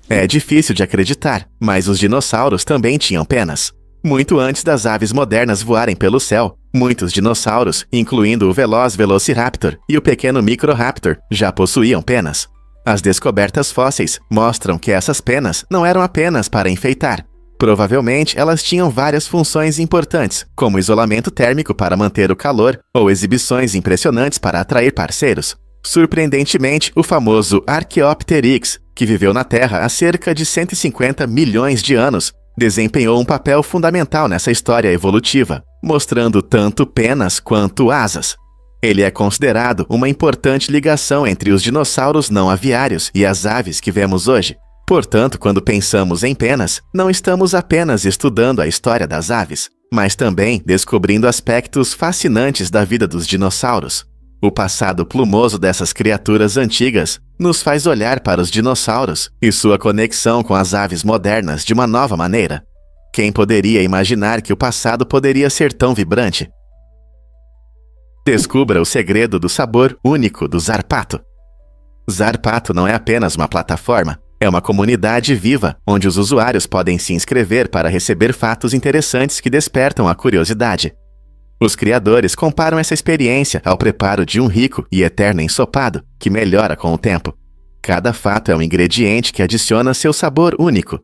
É difícil de acreditar, mas os dinossauros também tinham penas. Muito antes das aves modernas voarem pelo céu, muitos dinossauros, incluindo o veloz Velociraptor e o pequeno Microraptor, já possuíam penas. As descobertas fósseis mostram que essas penas não eram apenas para enfeitar. Provavelmente elas tinham várias funções importantes, como isolamento térmico para manter o calor ou exibições impressionantes para atrair parceiros. Surpreendentemente, o famoso Archaeopteryx, que viveu na Terra há cerca de 150 milhões de anos, desempenhou um papel fundamental nessa história evolutiva, mostrando tanto penas quanto asas. Ele é considerado uma importante ligação entre os dinossauros não aviários e as aves que vemos hoje. Portanto, quando pensamos em penas, não estamos apenas estudando a história das aves, mas também descobrindo aspectos fascinantes da vida dos dinossauros. O passado plumoso dessas criaturas antigas nos faz olhar para os dinossauros e sua conexão com as aves modernas de uma nova maneira. Quem poderia imaginar que o passado poderia ser tão vibrante? Descubra o segredo do sabor único do Zarpato. Zarpato não é apenas uma plataforma, é uma comunidade viva onde os usuários podem se inscrever para receber fatos interessantes que despertam a curiosidade. Os criadores comparam essa experiência ao preparo de um rico e eterno ensopado, que melhora com o tempo. Cada fato é um ingrediente que adiciona seu sabor único.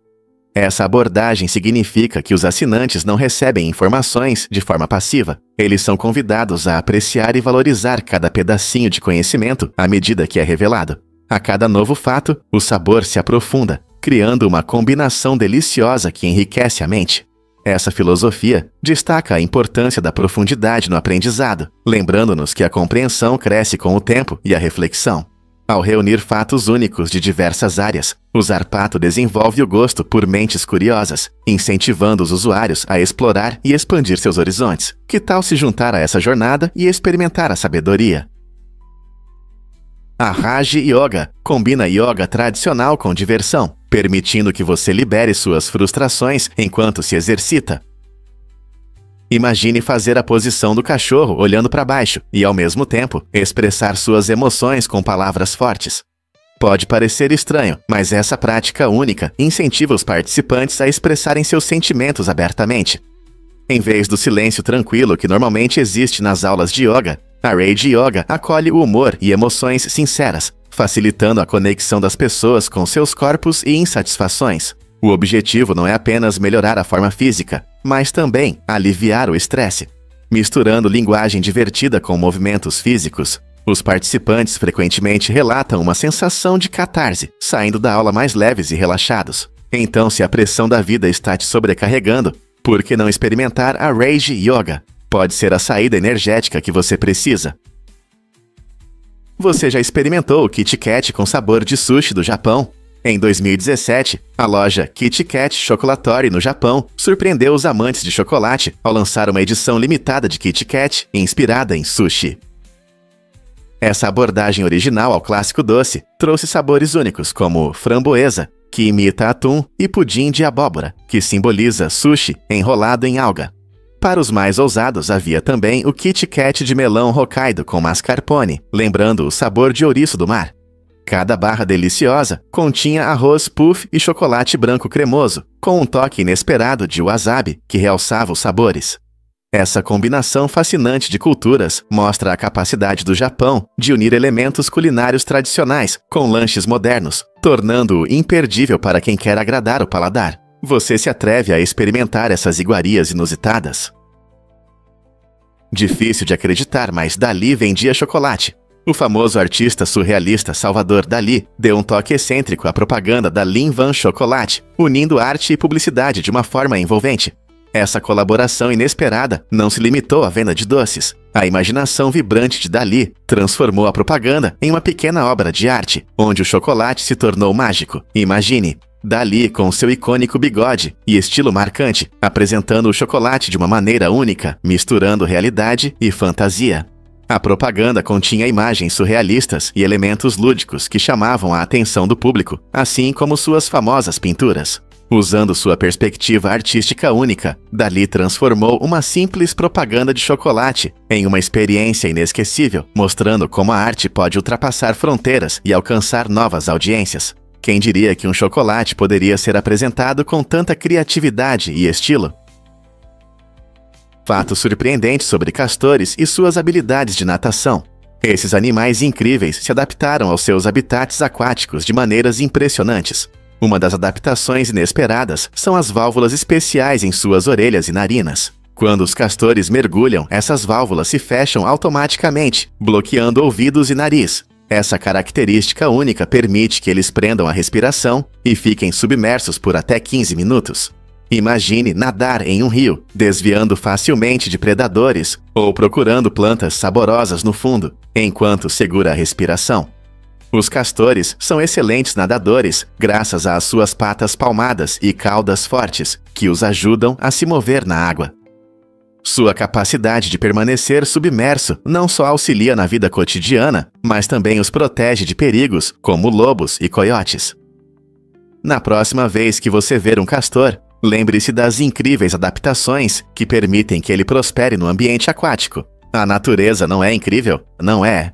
Essa abordagem significa que os assinantes não recebem informações de forma passiva. Eles são convidados a apreciar e valorizar cada pedacinho de conhecimento à medida que é revelado. A cada novo fato, o sabor se aprofunda, criando uma combinação deliciosa que enriquece a mente. Essa filosofia destaca a importância da profundidade no aprendizado, lembrando-nos que a compreensão cresce com o tempo e a reflexão. Ao reunir fatos únicos de diversas áreas, o Zarpato desenvolve o gosto por mentes curiosas, incentivando os usuários a explorar e expandir seus horizontes. Que tal se juntar a essa jornada e experimentar a sabedoria? A Raja Yoga combina yoga tradicional com diversão, permitindo que você libere suas frustrações enquanto se exercita. Imagine fazer a posição do cachorro olhando para baixo e, ao mesmo tempo, expressar suas emoções com palavras fortes. Pode parecer estranho, mas essa prática única incentiva os participantes a expressarem seus sentimentos abertamente. Em vez do silêncio tranquilo que normalmente existe nas aulas de yoga, a Raja Yoga acolhe o humor e emoções sinceras, facilitando a conexão das pessoas com seus corpos e insatisfações. O objetivo não é apenas melhorar a forma física, mas também aliviar o estresse. Misturando linguagem divertida com movimentos físicos, os participantes frequentemente relatam uma sensação de catarse, saindo da aula mais leves e relaxados. Então, se a pressão da vida está te sobrecarregando, por que não experimentar a Raja Yoga? Pode ser a saída energética que você precisa. Você já experimentou o Kit Kat com sabor de sushi do Japão? Em 2017, a loja Kit Kat Chocolatory no Japão surpreendeu os amantes de chocolate ao lançar uma edição limitada de Kit Kat inspirada em sushi. Essa abordagem original ao clássico doce trouxe sabores únicos como framboesa, que imita atum, e pudim de abóbora, que simboliza sushi enrolado em alga. Para os mais ousados, havia também o Kit Kat de melão Hokkaido com mascarpone, lembrando o sabor de ouriço do mar. Cada barra deliciosa continha arroz puff e chocolate branco cremoso, com um toque inesperado de wasabi que realçava os sabores. Essa combinação fascinante de culturas mostra a capacidade do Japão de unir elementos culinários tradicionais com lanches modernos, tornando-o imperdível para quem quer agradar o paladar. Você se atreve a experimentar essas iguarias inusitadas? Difícil de acreditar, mas Dalí vendia chocolate. O famoso artista surrealista Salvador Dalí deu um toque excêntrico à propaganda da Lindt Van Chocolate, unindo arte e publicidade de uma forma envolvente. Essa colaboração inesperada não se limitou à venda de doces. A imaginação vibrante de Dalí transformou a propaganda em uma pequena obra de arte, onde o chocolate se tornou mágico. Imagine Dalí com seu icônico bigode e estilo marcante, apresentando o chocolate de uma maneira única, misturando realidade e fantasia. A propaganda continha imagens surrealistas e elementos lúdicos que chamavam a atenção do público, assim como suas famosas pinturas. Usando sua perspectiva artística única, Dalí transformou uma simples propaganda de chocolate em uma experiência inesquecível, mostrando como a arte pode ultrapassar fronteiras e alcançar novas audiências. Quem diria que um chocolate poderia ser apresentado com tanta criatividade e estilo? Fatos surpreendentes sobre castores e suas habilidades de natação. Esses animais incríveis se adaptaram aos seus habitats aquáticos de maneiras impressionantes. Uma das adaptações inesperadas são as válvulas especiais em suas orelhas e narinas. Quando os castores mergulham, essas válvulas se fecham automaticamente, bloqueando ouvidos e nariz. Essa característica única permite que eles prendam a respiração e fiquem submersos por até 15 minutos. Imagine nadar em um rio, desviando facilmente de predadores ou procurando plantas saborosas no fundo, enquanto segura a respiração. Os castores são excelentes nadadores graças às suas patas palmadas e caudas fortes, que os ajudam a se mover na água. Sua capacidade de permanecer submerso não só auxilia na vida cotidiana, mas também os protege de perigos como lobos e coiotes. Na próxima vez que você ver um castor, lembre-se das incríveis adaptações que permitem que ele prospere no ambiente aquático. A natureza não é incrível? Não é?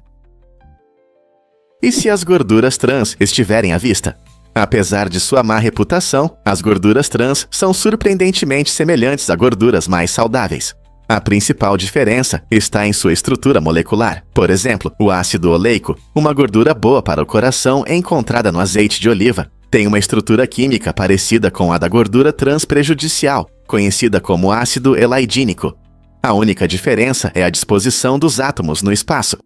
E se as gorduras trans estiverem à vista? Apesar de sua má reputação, as gorduras trans são surpreendentemente semelhantes a gorduras mais saudáveis. A principal diferença está em sua estrutura molecular. Por exemplo, o ácido oleico, uma gordura boa para o coração encontrada no azeite de oliva, tem uma estrutura química parecida com a da gordura trans prejudicial, conhecida como ácido elaidínico. A única diferença é a disposição dos átomos no espaço.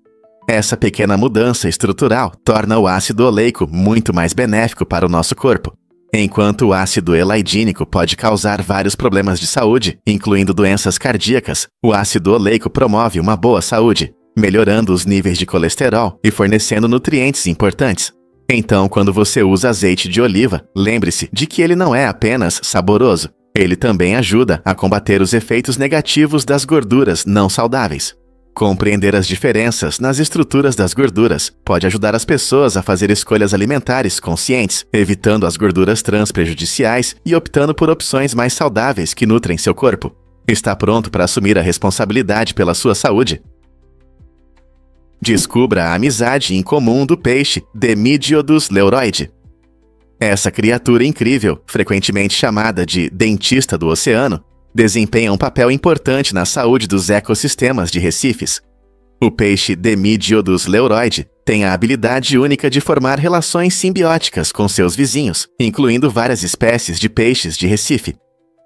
Essa pequena mudança estrutural torna o ácido oleico muito mais benéfico para o nosso corpo. Enquanto o ácido elaidínico pode causar vários problemas de saúde, incluindo doenças cardíacas, o ácido oleico promove uma boa saúde, melhorando os níveis de colesterol e fornecendo nutrientes importantes. Então, quando você usa azeite de oliva, lembre-se de que ele não é apenas saboroso, ele também ajuda a combater os efeitos negativos das gorduras não saudáveis. Compreender as diferenças nas estruturas das gorduras pode ajudar as pessoas a fazer escolhas alimentares conscientes, evitando as gorduras trans prejudiciais e optando por opções mais saudáveis que nutrem seu corpo. Está pronto para assumir a responsabilidade pela sua saúde? Descubra a amizade incomum do peixe Demidiodos leuroide. Essa criatura incrível, frequentemente chamada de dentista do oceano, desempenha um papel importante na saúde dos ecossistemas de recifes. O peixe Demidiodos leuroide tem a habilidade única de formar relações simbióticas com seus vizinhos, incluindo várias espécies de peixes de recife.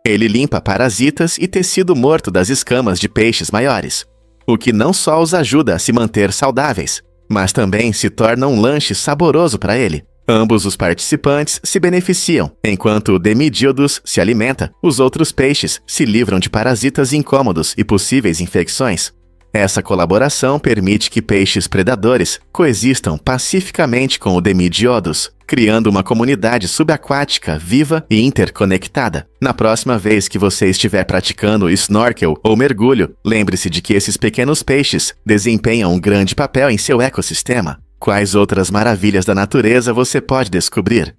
Ele limpa parasitas e tecido morto das escamas de peixes maiores, o que não só os ajuda a se manter saudáveis, mas também se torna um lanche saboroso para ele. Ambos os participantes se beneficiam. Enquanto o Demidiodos se alimenta, os outros peixes se livram de parasitas incômodos e possíveis infecções. Essa colaboração permite que peixes predadores coexistam pacificamente com o Demidiodos, criando uma comunidade subaquática viva e interconectada. Na próxima vez que você estiver praticando snorkel ou mergulho, lembre-se de que esses pequenos peixes desempenham um grande papel em seu ecossistema. Quais outras maravilhas da natureza você pode descobrir?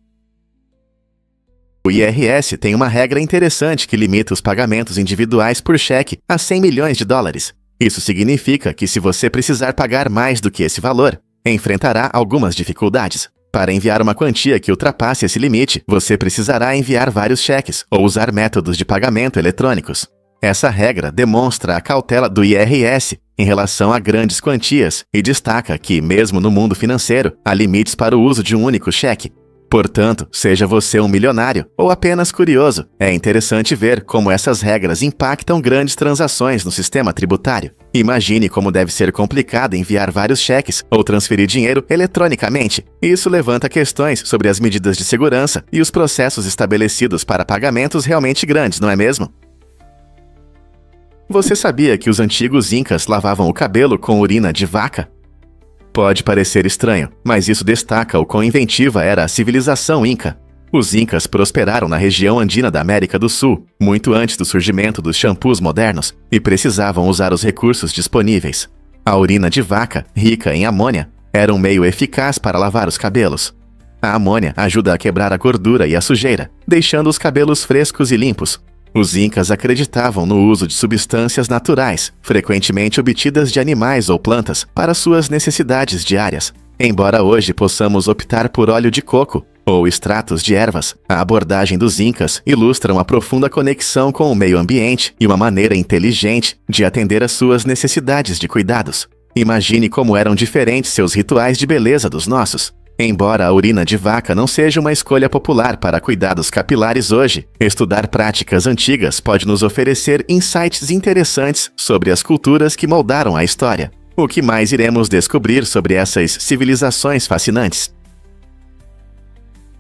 O IRS tem uma regra interessante que limita os pagamentos individuais por cheque a 100 milhões de dólares. Isso significa que se você precisar pagar mais do que esse valor, enfrentará algumas dificuldades. Para enviar uma quantia que ultrapasse esse limite, você precisará enviar vários cheques ou usar métodos de pagamento eletrônicos. Essa regra demonstra a cautela do IRS em relação a grandes quantias e destaca que, mesmo no mundo financeiro, há limites para o uso de um único cheque. Portanto, seja você um milionário ou apenas curioso, é interessante ver como essas regras impactam grandes transações no sistema tributário. Imagine como deve ser complicado enviar vários cheques ou transferir dinheiro eletronicamente. Isso levanta questões sobre as medidas de segurança e os processos estabelecidos para pagamentos realmente grandes, não é mesmo? Você sabia que os antigos incas lavavam o cabelo com urina de vaca? Pode parecer estranho, mas isso destaca o quão inventiva era a civilização inca. Os incas prosperaram na região andina da América do Sul, muito antes do surgimento dos shampoos modernos, e precisavam usar os recursos disponíveis. A urina de vaca, rica em amônia, era um meio eficaz para lavar os cabelos. A amônia ajuda a quebrar a gordura e a sujeira, deixando os cabelos frescos e limpos. Os incas acreditavam no uso de substâncias naturais, frequentemente obtidas de animais ou plantas, para suas necessidades diárias. Embora hoje possamos optar por óleo de coco ou extratos de ervas, a abordagem dos incas ilustra uma profunda conexão com o meio ambiente e uma maneira inteligente de atender às suas necessidades de cuidados. Imagine como eram diferentes seus rituais de beleza dos nossos. Embora a urina de vaca não seja uma escolha popular para cuidados capilares hoje, estudar práticas antigas pode nos oferecer insights interessantes sobre as culturas que moldaram a história. O que mais iremos descobrir sobre essas civilizações fascinantes?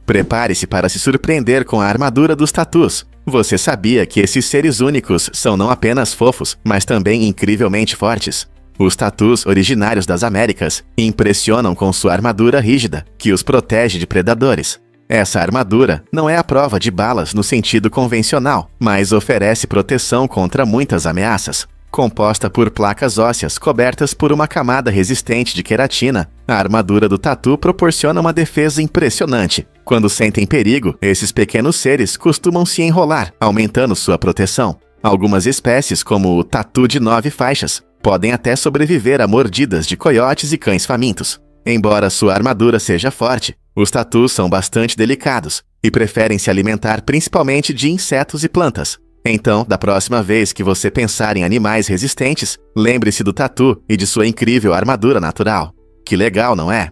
Prepare-se para se surpreender com a armadura dos tatus. Você sabia que esses seres únicos são não apenas fofos, mas também incrivelmente fortes? Os tatus originários das Américas impressionam com sua armadura rígida, que os protege de predadores. Essa armadura não é a prova de balas no sentido convencional, mas oferece proteção contra muitas ameaças. Composta por placas ósseas cobertas por uma camada resistente de queratina, a armadura do tatu proporciona uma defesa impressionante. Quando sentem perigo, esses pequenos seres costumam se enrolar, aumentando sua proteção. Algumas espécies, como o tatu de 9 faixas, podem até sobreviver a mordidas de coiotes e cães famintos. Embora sua armadura seja forte, os tatus são bastante delicados e preferem se alimentar principalmente de insetos e plantas. Então, da próxima vez que você pensar em animais resistentes, lembre-se do tatu e de sua incrível armadura natural. Que legal, não é?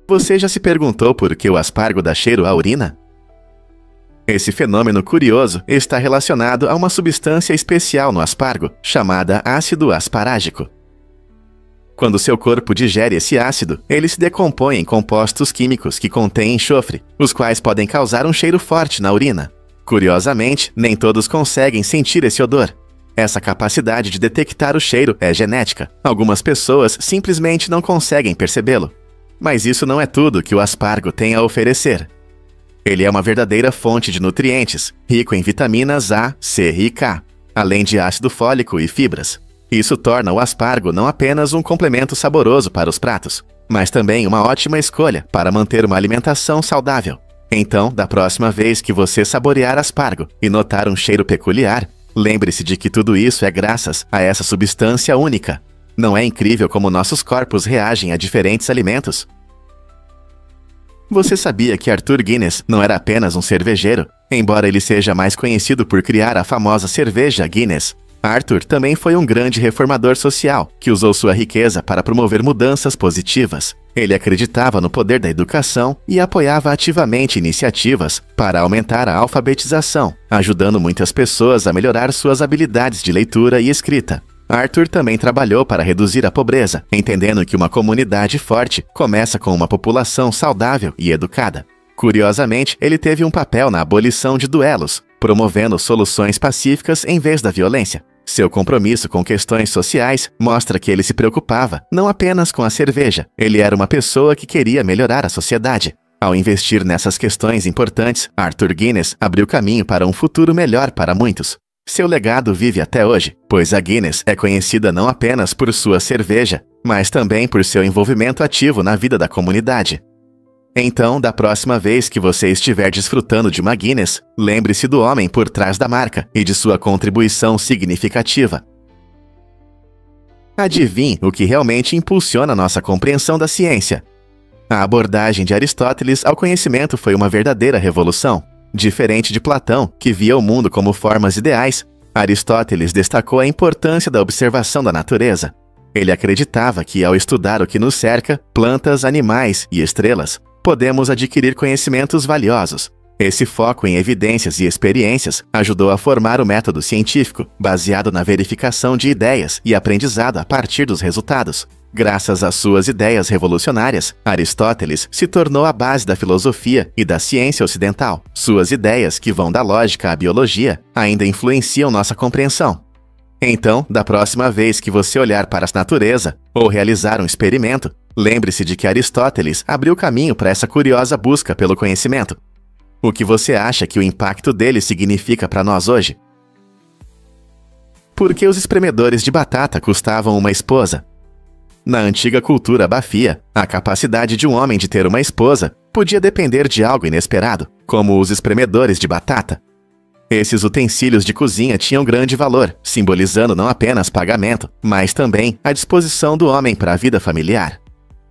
Você já se perguntou por que o aspargo dá cheiro à urina? Esse fenômeno curioso está relacionado a uma substância especial no aspargo, chamada ácido asparágico. Quando seu corpo digere esse ácido, ele se decompõe em compostos químicos que contêm enxofre, os quais podem causar um cheiro forte na urina. Curiosamente, nem todos conseguem sentir esse odor. Essa capacidade de detectar o cheiro é genética. Algumas pessoas simplesmente não conseguem percebê-lo. Mas isso não é tudo que o aspargo tem a oferecer. Ele é uma verdadeira fonte de nutrientes, rico em vitaminas A, C e K, além de ácido fólico e fibras. Isso torna o aspargo não apenas um complemento saboroso para os pratos, mas também uma ótima escolha para manter uma alimentação saudável. Então, da próxima vez que você saborear aspargo e notar um cheiro peculiar, lembre-se de que tudo isso é graças a essa substância única. Não é incrível como nossos corpos reagem a diferentes alimentos? Você sabia que Arthur Guinness não era apenas um cervejeiro? Embora ele seja mais conhecido por criar a famosa cerveja Guinness, Arthur também foi um grande reformador social, que usou sua riqueza para promover mudanças positivas. Ele acreditava no poder da educação e apoiava ativamente iniciativas para aumentar a alfabetização, ajudando muitas pessoas a melhorar suas habilidades de leitura e escrita. Arthur também trabalhou para reduzir a pobreza, entendendo que uma comunidade forte começa com uma população saudável e educada. Curiosamente, ele teve um papel na abolição de duelos, promovendo soluções pacíficas em vez da violência. Seu compromisso com questões sociais mostra que ele se preocupava não apenas com a cerveja, ele era uma pessoa que queria melhorar a sociedade. Ao investir nessas questões importantes, Arthur Guinness abriu caminho para um futuro melhor para muitos. Seu legado vive até hoje, pois a Guinness é conhecida não apenas por sua cerveja, mas também por seu envolvimento ativo na vida da comunidade. Então, da próxima vez que você estiver desfrutando de uma Guinness, lembre-se do homem por trás da marca e de sua contribuição significativa. Adivinhe o que realmente impulsiona nossa compreensão da ciência. A abordagem de Aristóteles ao conhecimento foi uma verdadeira revolução. Diferente de Platão, que via o mundo como formas ideais, Aristóteles destacou a importância da observação da natureza. Ele acreditava que, ao estudar o que nos cerca, plantas, animais e estrelas, podemos adquirir conhecimentos valiosos. Esse foco em evidências e experiências ajudou a formar o método científico, baseado na verificação de ideias e aprendizado a partir dos resultados. Graças às suas ideias revolucionárias, Aristóteles se tornou a base da filosofia e da ciência ocidental. Suas ideias, que vão da lógica à biologia, ainda influenciam nossa compreensão. Então, da próxima vez que você olhar para a natureza ou realizar um experimento, lembre-se de que Aristóteles abriu caminho para essa curiosa busca pelo conhecimento. O que você acha que o impacto dele significa para nós hoje? Por que os espremedores de batata custavam uma esposa? Na antiga cultura bafia, a capacidade de um homem de ter uma esposa podia depender de algo inesperado, como os espremedores de batata. Esses utensílios de cozinha tinham grande valor, simbolizando não apenas pagamento, mas também a disposição do homem para a vida familiar.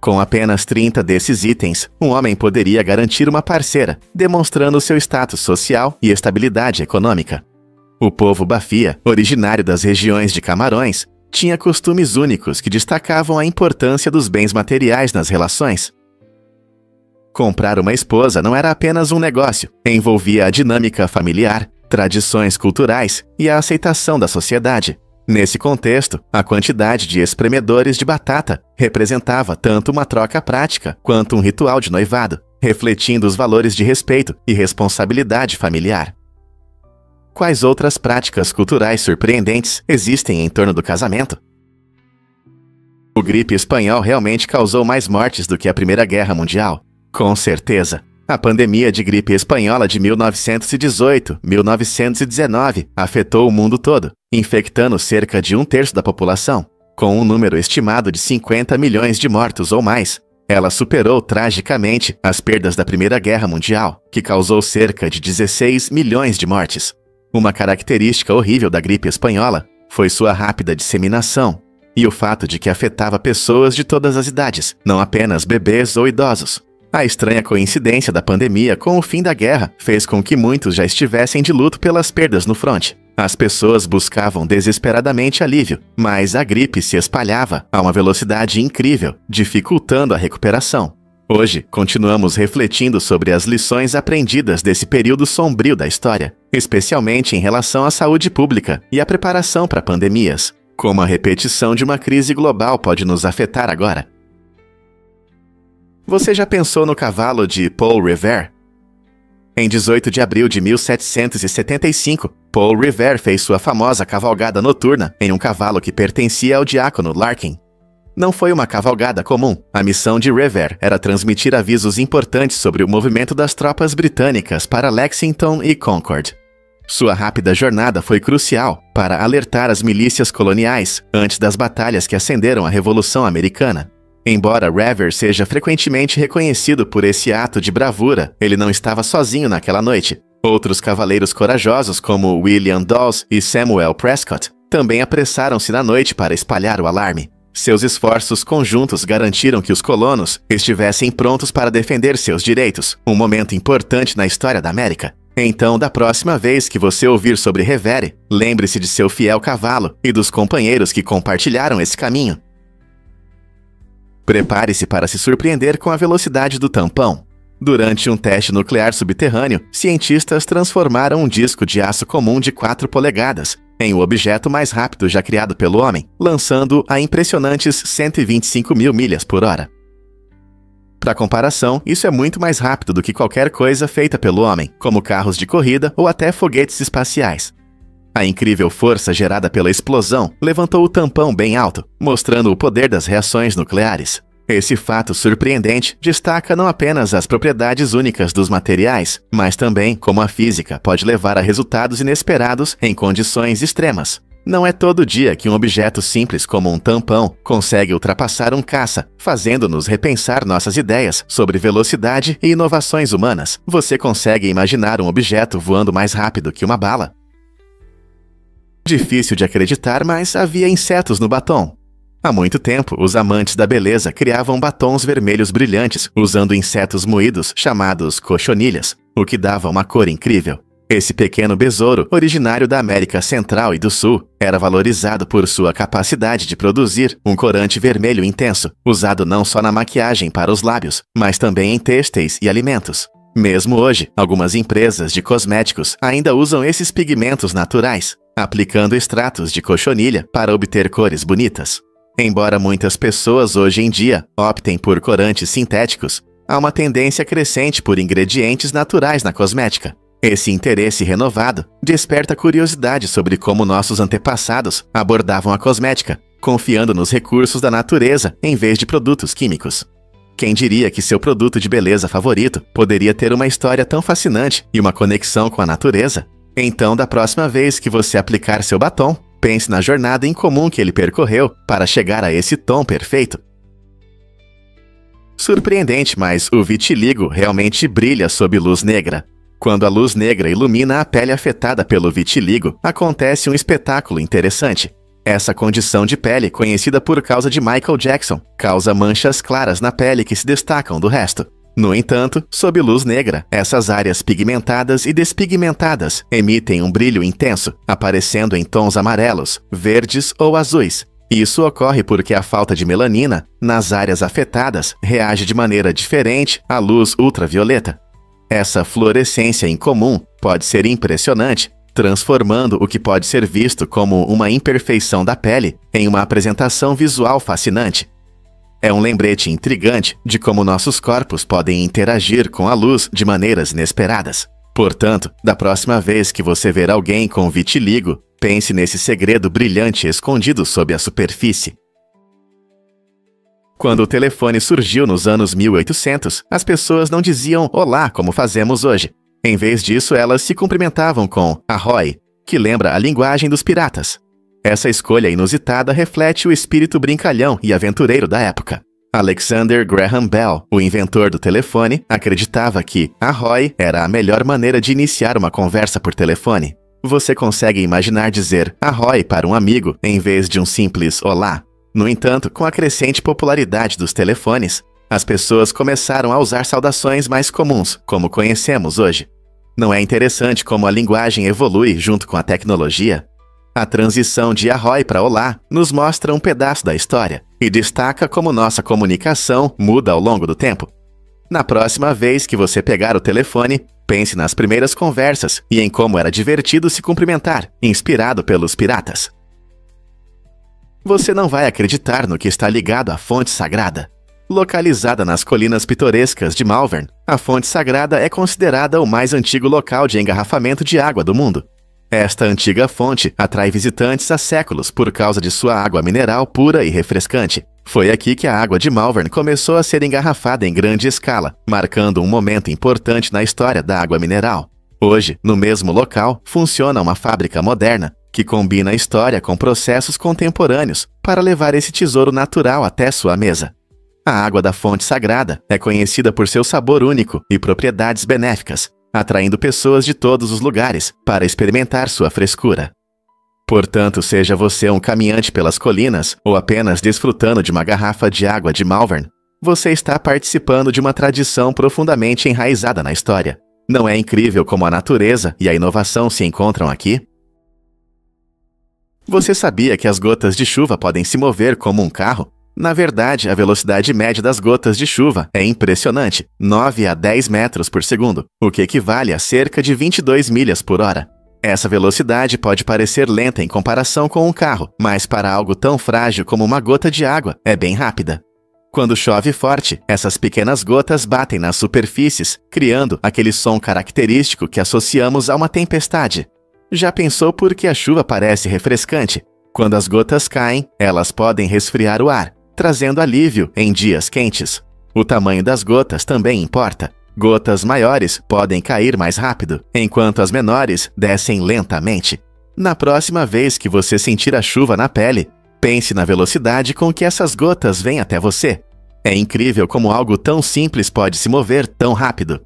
Com apenas 30 desses itens, um homem poderia garantir uma parceira, demonstrando seu status social e estabilidade econômica. O povo bafia, originário das regiões de Camarões, tinha costumes únicos que destacavam a importância dos bens materiais nas relações. Comprar uma esposa não era apenas um negócio, envolvia a dinâmica familiar, tradições culturais e a aceitação da sociedade. Nesse contexto, a quantidade de espremedores de batata representava tanto uma troca prática quanto um ritual de noivado, refletindo os valores de respeito e responsabilidade familiar. Quais outras práticas culturais surpreendentes existem em torno do casamento? O gripe espanhol realmente causou mais mortes do que a Primeira Guerra Mundial? Com certeza. A pandemia de gripe espanhola de 1918-1919 afetou o mundo todo, infectando cerca de 1/3 da população. Com um número estimado de 50 milhões de mortos ou mais, ela superou tragicamente as perdas da Primeira Guerra Mundial, que causou cerca de 16 milhões de mortes. Uma característica horrível da gripe espanhola foi sua rápida disseminação e o fato de que afetava pessoas de todas as idades, não apenas bebês ou idosos. A estranha coincidência da pandemia com o fim da guerra fez com que muitos já estivessem de luto pelas perdas no fronte. As pessoas buscavam desesperadamente alívio, mas a gripe se espalhava a uma velocidade incrível, dificultando a recuperação. Hoje, continuamos refletindo sobre as lições aprendidas desse período sombrio da história, especialmente em relação à saúde pública e à preparação para pandemias. Como a repetição de uma crise global pode nos afetar agora? Você já pensou no cavalo de Paul Revere? Em 18 de abril de 1775, Paul Revere fez sua famosa cavalgada noturna em um cavalo que pertencia ao diácono Larkin. Não foi uma cavalgada comum. A missão de Revere era transmitir avisos importantes sobre o movimento das tropas britânicas para Lexington e Concord. Sua rápida jornada foi crucial para alertar as milícias coloniais antes das batalhas que acenderam a Revolução Americana. Embora Revere seja frequentemente reconhecido por esse ato de bravura, ele não estava sozinho naquela noite. Outros cavaleiros corajosos, como William Dawes e Samuel Prescott, também apressaram-se na noite para espalhar o alarme. Seus esforços conjuntos garantiram que os colonos estivessem prontos para defender seus direitos, um momento importante na história da América. Então, da próxima vez que você ouvir sobre Revere, lembre-se de seu fiel cavalo e dos companheiros que compartilharam esse caminho. Prepare-se para se surpreender com a velocidade do tampão. Durante um teste nuclear subterrâneo, cientistas transformaram um disco de aço comum de 4 polegadas em o objeto mais rápido já criado pelo homem, lançando a impressionantes 125 mil milhas por hora. Para comparação, isso é muito mais rápido do que qualquer coisa feita pelo homem, como carros de corrida ou até foguetes espaciais. A incrível força gerada pela explosão levantou o tampão bem alto, mostrando o poder das reações nucleares. Esse fato surpreendente destaca não apenas as propriedades únicas dos materiais, mas também como a física pode levar a resultados inesperados em condições extremas. Não é todo dia que um objeto simples como um tampão consegue ultrapassar um caça, fazendo-nos repensar nossas ideias sobre velocidade e inovações humanas. Você consegue imaginar um objeto voando mais rápido que uma bala? Difícil de acreditar, mas havia insetos no batom. Há muito tempo, os amantes da beleza criavam batons vermelhos brilhantes usando insetos moídos chamados cochonilhas, o que dava uma cor incrível. Esse pequeno besouro, originário da América Central e do Sul, era valorizado por sua capacidade de produzir um corante vermelho intenso, usado não só na maquiagem para os lábios, mas também em têxteis e alimentos. Mesmo hoje, algumas empresas de cosméticos ainda usam esses pigmentos naturais, aplicando extratos de cochonilha para obter cores bonitas. Embora muitas pessoas hoje em dia optem por corantes sintéticos, há uma tendência crescente por ingredientes naturais na cosmética. Esse interesse renovado desperta curiosidade sobre como nossos antepassados abordavam a cosmética, confiando nos recursos da natureza em vez de produtos químicos. Quem diria que seu produto de beleza favorito poderia ter uma história tão fascinante e uma conexão com a natureza? Então, da próxima vez que você aplicar seu batom, pense na jornada incomum que ele percorreu para chegar a esse tom perfeito. Surpreendente, mas o vitiligo realmente brilha sob luz negra. Quando a luz negra ilumina a pele afetada pelo vitiligo, acontece um espetáculo interessante. Essa condição de pele, conhecida por causa de Michael Jackson, causa manchas claras na pele que se destacam do resto. No entanto, sob luz negra, essas áreas pigmentadas e despigmentadas emitem um brilho intenso, aparecendo em tons amarelos, verdes ou azuis. Isso ocorre porque a falta de melanina nas áreas afetadas reage de maneira diferente à luz ultravioleta. Essa fluorescência incomum pode ser impressionante, transformando o que pode ser visto como uma imperfeição da pele em uma apresentação visual fascinante. É um lembrete intrigante de como nossos corpos podem interagir com a luz de maneiras inesperadas. Portanto, da próxima vez que você ver alguém com vitiligo, pense nesse segredo brilhante escondido sob a superfície. Quando o telefone surgiu nos anos 1800, as pessoas não diziam olá como fazemos hoje. Em vez disso, elas se cumprimentavam com ahoy, que lembra a linguagem dos piratas. Essa escolha inusitada reflete o espírito brincalhão e aventureiro da época. Alexander Graham Bell, o inventor do telefone, acreditava que ahoy era a melhor maneira de iniciar uma conversa por telefone. Você consegue imaginar dizer ahoy para um amigo em vez de um simples olá? No entanto, com a crescente popularidade dos telefones, as pessoas começaram a usar saudações mais comuns, como conhecemos hoje. Não é interessante como a linguagem evolui junto com a tecnologia? A transição de ahoy para olá nos mostra um pedaço da história e destaca como nossa comunicação muda ao longo do tempo. Na próxima vez que você pegar o telefone, pense nas primeiras conversas e em como era divertido se cumprimentar, inspirado pelos piratas. Você não vai acreditar no que está ligado à fonte sagrada. Localizada nas colinas pitorescas de Malvern, a fonte sagrada é considerada o mais antigo local de engarrafamento de água do mundo. Esta antiga fonte atrai visitantes há séculos por causa de sua água mineral pura e refrescante. Foi aqui que a água de Malvern começou a ser engarrafada em grande escala, marcando um momento importante na história da água mineral. Hoje, no mesmo local, funciona uma fábrica moderna, que combina a história com processos contemporâneos para levar esse tesouro natural até sua mesa. A água da fonte sagrada é conhecida por seu sabor único e propriedades benéficas, atraindo pessoas de todos os lugares para experimentar sua frescura. Portanto, seja você um caminhante pelas colinas ou apenas desfrutando de uma garrafa de água de Malvern, você está participando de uma tradição profundamente enraizada na história. Não é incrível como a natureza e a inovação se encontram aqui? Você sabia que as gotas de chuva podem se mover como um carro? Na verdade, a velocidade média das gotas de chuva é impressionante, 9 a 10 metros por segundo, o que equivale a cerca de 22 milhas por hora. Essa velocidade pode parecer lenta em comparação com um carro, mas para algo tão frágil como uma gota de água, é bem rápida. Quando chove forte, essas pequenas gotas batem nas superfícies, criando aquele som característico que associamos a uma tempestade. Já pensou por que a chuva parece refrescante? Quando as gotas caem, elas podem resfriar o ar, trazendo alívio em dias quentes. O tamanho das gotas também importa. Gotas maiores podem cair mais rápido, enquanto as menores descem lentamente. Na próxima vez que você sentir a chuva na pele, pense na velocidade com que essas gotas vêm até você. É incrível como algo tão simples pode se mover tão rápido.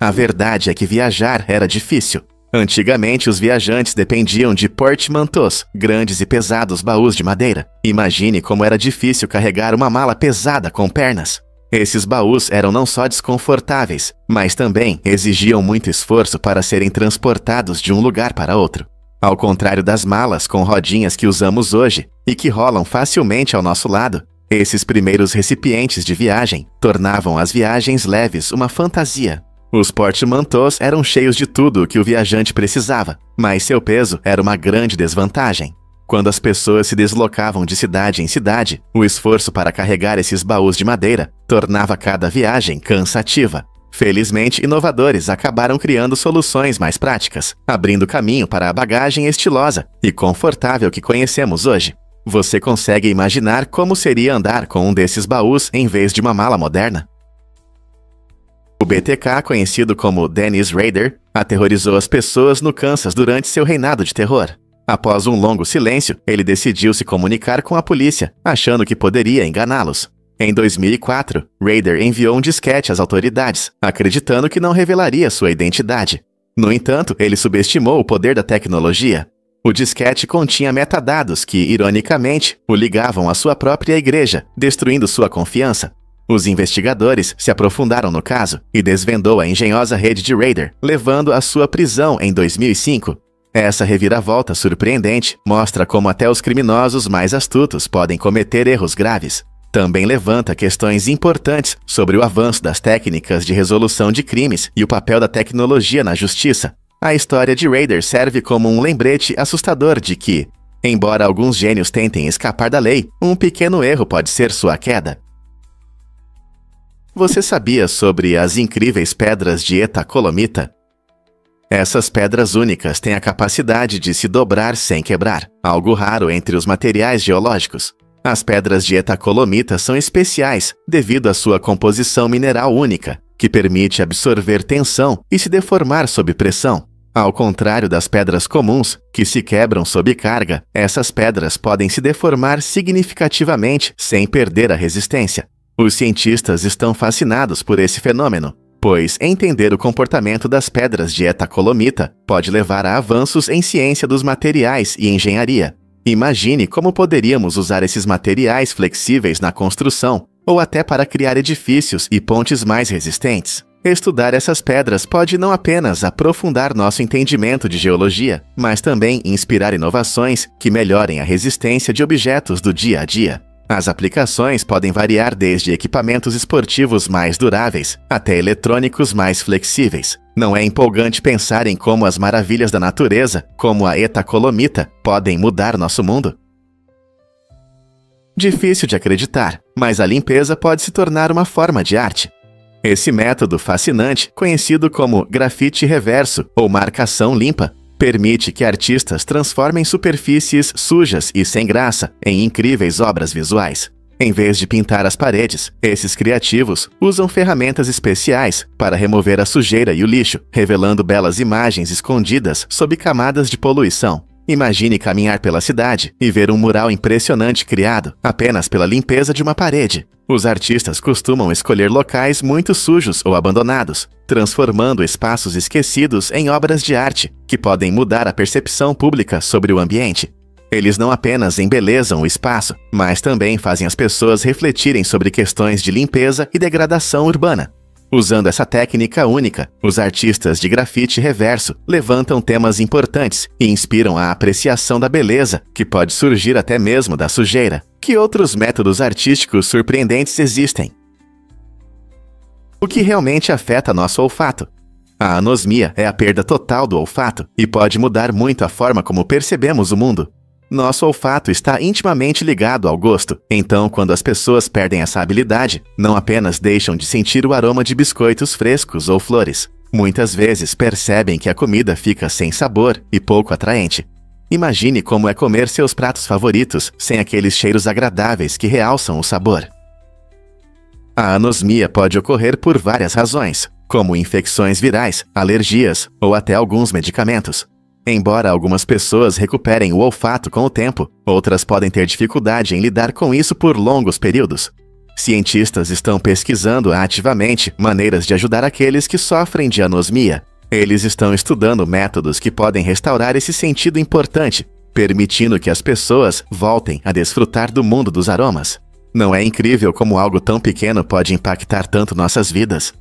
A verdade é que viajar era difícil. Antigamente, os viajantes dependiam de portmanteaus, grandes e pesados baús de madeira. Imagine como era difícil carregar uma mala pesada com pernas. Esses baús eram não só desconfortáveis, mas também exigiam muito esforço para serem transportados de um lugar para outro. Ao contrário das malas com rodinhas que usamos hoje e que rolam facilmente ao nosso lado, esses primeiros recipientes de viagem tornavam as viagens leves uma fantasia. Os portmanteaus eram cheios de tudo o que o viajante precisava, mas seu peso era uma grande desvantagem. Quando as pessoas se deslocavam de cidade em cidade, o esforço para carregar esses baús de madeira tornava cada viagem cansativa. Felizmente, inovadores acabaram criando soluções mais práticas, abrindo caminho para a bagagem estilosa e confortável que conhecemos hoje. Você consegue imaginar como seria andar com um desses baús em vez de uma mala moderna? O BTK, conhecido como Dennis Rader, aterrorizou as pessoas no Kansas durante seu reinado de terror. Após um longo silêncio, ele decidiu se comunicar com a polícia, achando que poderia enganá-los. Em 2004, Rader enviou um disquete às autoridades, acreditando que não revelaria sua identidade. No entanto, ele subestimou o poder da tecnologia. O disquete continha metadados que, ironicamente, o ligavam à sua própria igreja, destruindo sua confiança. Os investigadores se aprofundaram no caso e desvendou a engenhosa rede de Rader, levando à sua prisão em 2005. Essa reviravolta surpreendente mostra como até os criminosos mais astutos podem cometer erros graves. Também levanta questões importantes sobre o avanço das técnicas de resolução de crimes e o papel da tecnologia na justiça. A história de Rader serve como um lembrete assustador de que, embora alguns gênios tentem escapar da lei, um pequeno erro pode ser sua queda. Você sabia sobre as incríveis pedras de Etacolomita? Essas pedras únicas têm a capacidade de se dobrar sem quebrar, algo raro entre os materiais geológicos. As pedras de Etacolomita são especiais devido à sua composição mineral única, que permite absorver tensão e se deformar sob pressão. Ao contrário das pedras comuns, que se quebram sob carga, essas pedras podem se deformar significativamente sem perder a resistência. Os cientistas estão fascinados por esse fenômeno, pois entender o comportamento das pedras de Etacolomita pode levar a avanços em ciência dos materiais e engenharia. Imagine como poderíamos usar esses materiais flexíveis na construção, ou até para criar edifícios e pontes mais resistentes. Estudar essas pedras pode não apenas aprofundar nosso entendimento de geologia, mas também inspirar inovações que melhorem a resistência de objetos do dia a dia. As aplicações podem variar desde equipamentos esportivos mais duráveis até eletrônicos mais flexíveis. Não é empolgante pensar em como as maravilhas da natureza, como a Etacolomita, podem mudar nosso mundo? Difícil de acreditar, mas a limpeza pode se tornar uma forma de arte. Esse método fascinante, conhecido como grafite reverso ou marcação limpa, permite que artistas transformem superfícies sujas e sem graça em incríveis obras visuais. Em vez de pintar as paredes, esses criativos usam ferramentas especiais para remover a sujeira e o lixo, revelando belas imagens escondidas sob camadas de poluição. Imagine caminhar pela cidade e ver um mural impressionante criado apenas pela limpeza de uma parede. Os artistas costumam escolher locais muito sujos ou abandonados, transformando espaços esquecidos em obras de arte, que podem mudar a percepção pública sobre o ambiente. Eles não apenas embelezam o espaço, mas também fazem as pessoas refletirem sobre questões de limpeza e degradação urbana. Usando essa técnica única, os artistas de grafite reverso levantam temas importantes e inspiram a apreciação da beleza, que pode surgir até mesmo da sujeira. Que outros métodos artísticos surpreendentes existem? O que realmente afeta nosso olfato? A anosmia é a perda total do olfato e pode mudar muito a forma como percebemos o mundo. Nosso olfato está intimamente ligado ao gosto, então quando as pessoas perdem essa habilidade, não apenas deixam de sentir o aroma de biscoitos frescos ou flores, muitas vezes percebem que a comida fica sem sabor e pouco atraente. Imagine como é comer seus pratos favoritos sem aqueles cheiros agradáveis que realçam o sabor. A anosmia pode ocorrer por várias razões, como infecções virais, alergias ou até alguns medicamentos. Embora algumas pessoas recuperem o olfato com o tempo, outras podem ter dificuldade em lidar com isso por longos períodos. Cientistas estão pesquisando ativamente maneiras de ajudar aqueles que sofrem de anosmia. Eles estão estudando métodos que podem restaurar esse sentido importante, permitindo que as pessoas voltem a desfrutar do mundo dos aromas. Não é incrível como algo tão pequeno pode impactar tanto nossas vidas?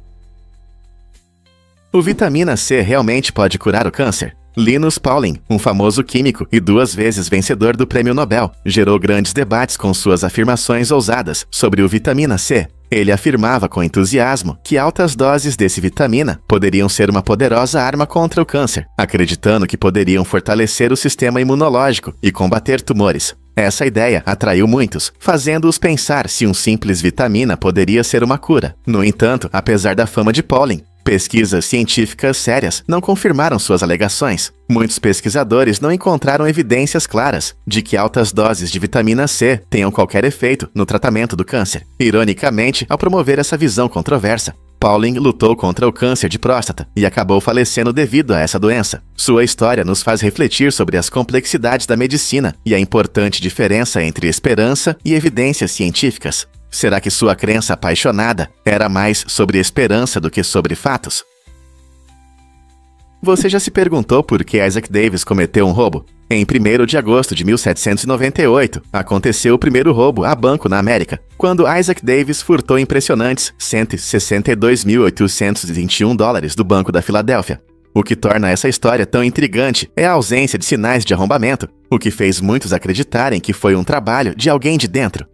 O vitamina C realmente pode curar o câncer? Linus Pauling, um famoso químico e 2 vezes vencedor do Prêmio Nobel, gerou grandes debates com suas afirmações ousadas sobre o vitamina C. Ele afirmava com entusiasmo que altas doses desse vitamina poderiam ser uma poderosa arma contra o câncer, acreditando que poderiam fortalecer o sistema imunológico e combater tumores. Essa ideia atraiu muitos, fazendo-os pensar se um simples vitamina poderia ser uma cura. No entanto, apesar da fama de Pauling, pesquisas científicas sérias não confirmaram suas alegações. Muitos pesquisadores não encontraram evidências claras de que altas doses de vitamina C tenham qualquer efeito no tratamento do câncer. Ironicamente, ao promover essa visão controversa, Pauling lutou contra o câncer de próstata e acabou falecendo devido a essa doença. Sua história nos faz refletir sobre as complexidades da medicina e a importante diferença entre esperança e evidências científicas. Será que sua crença apaixonada era mais sobre esperança do que sobre fatos? Você já se perguntou por que Isaac Davis cometeu um roubo? Em 1º de agosto de 1798, aconteceu o primeiro roubo a banco na América, quando Isaac Davis furtou impressionantes $162.821 do Banco da Filadélfia. O que torna essa história tão intrigante é a ausência de sinais de arrombamento, o que fez muitos acreditarem que foi um trabalho de alguém de dentro.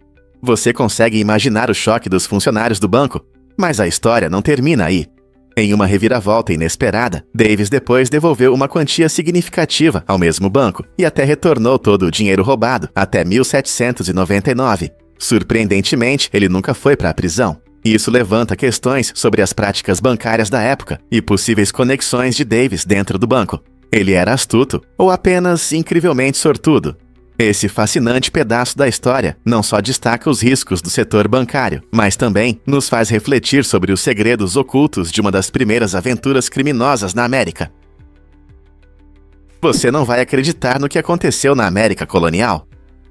Você consegue imaginar o choque dos funcionários do banco? Mas a história não termina aí. Em uma reviravolta inesperada, Davis depois devolveu uma quantia significativa ao mesmo banco e até retornou todo o dinheiro roubado até 1799. Surpreendentemente, ele nunca foi para a prisão. Isso levanta questões sobre as práticas bancárias da época e possíveis conexões de Davis dentro do banco. Ele era astuto ou apenas incrivelmente sortudo? Esse fascinante pedaço da história não só destaca os riscos do setor bancário, mas também nos faz refletir sobre os segredos ocultos de uma das primeiras aventuras criminosas na América. Você não vai acreditar no que aconteceu na América colonial.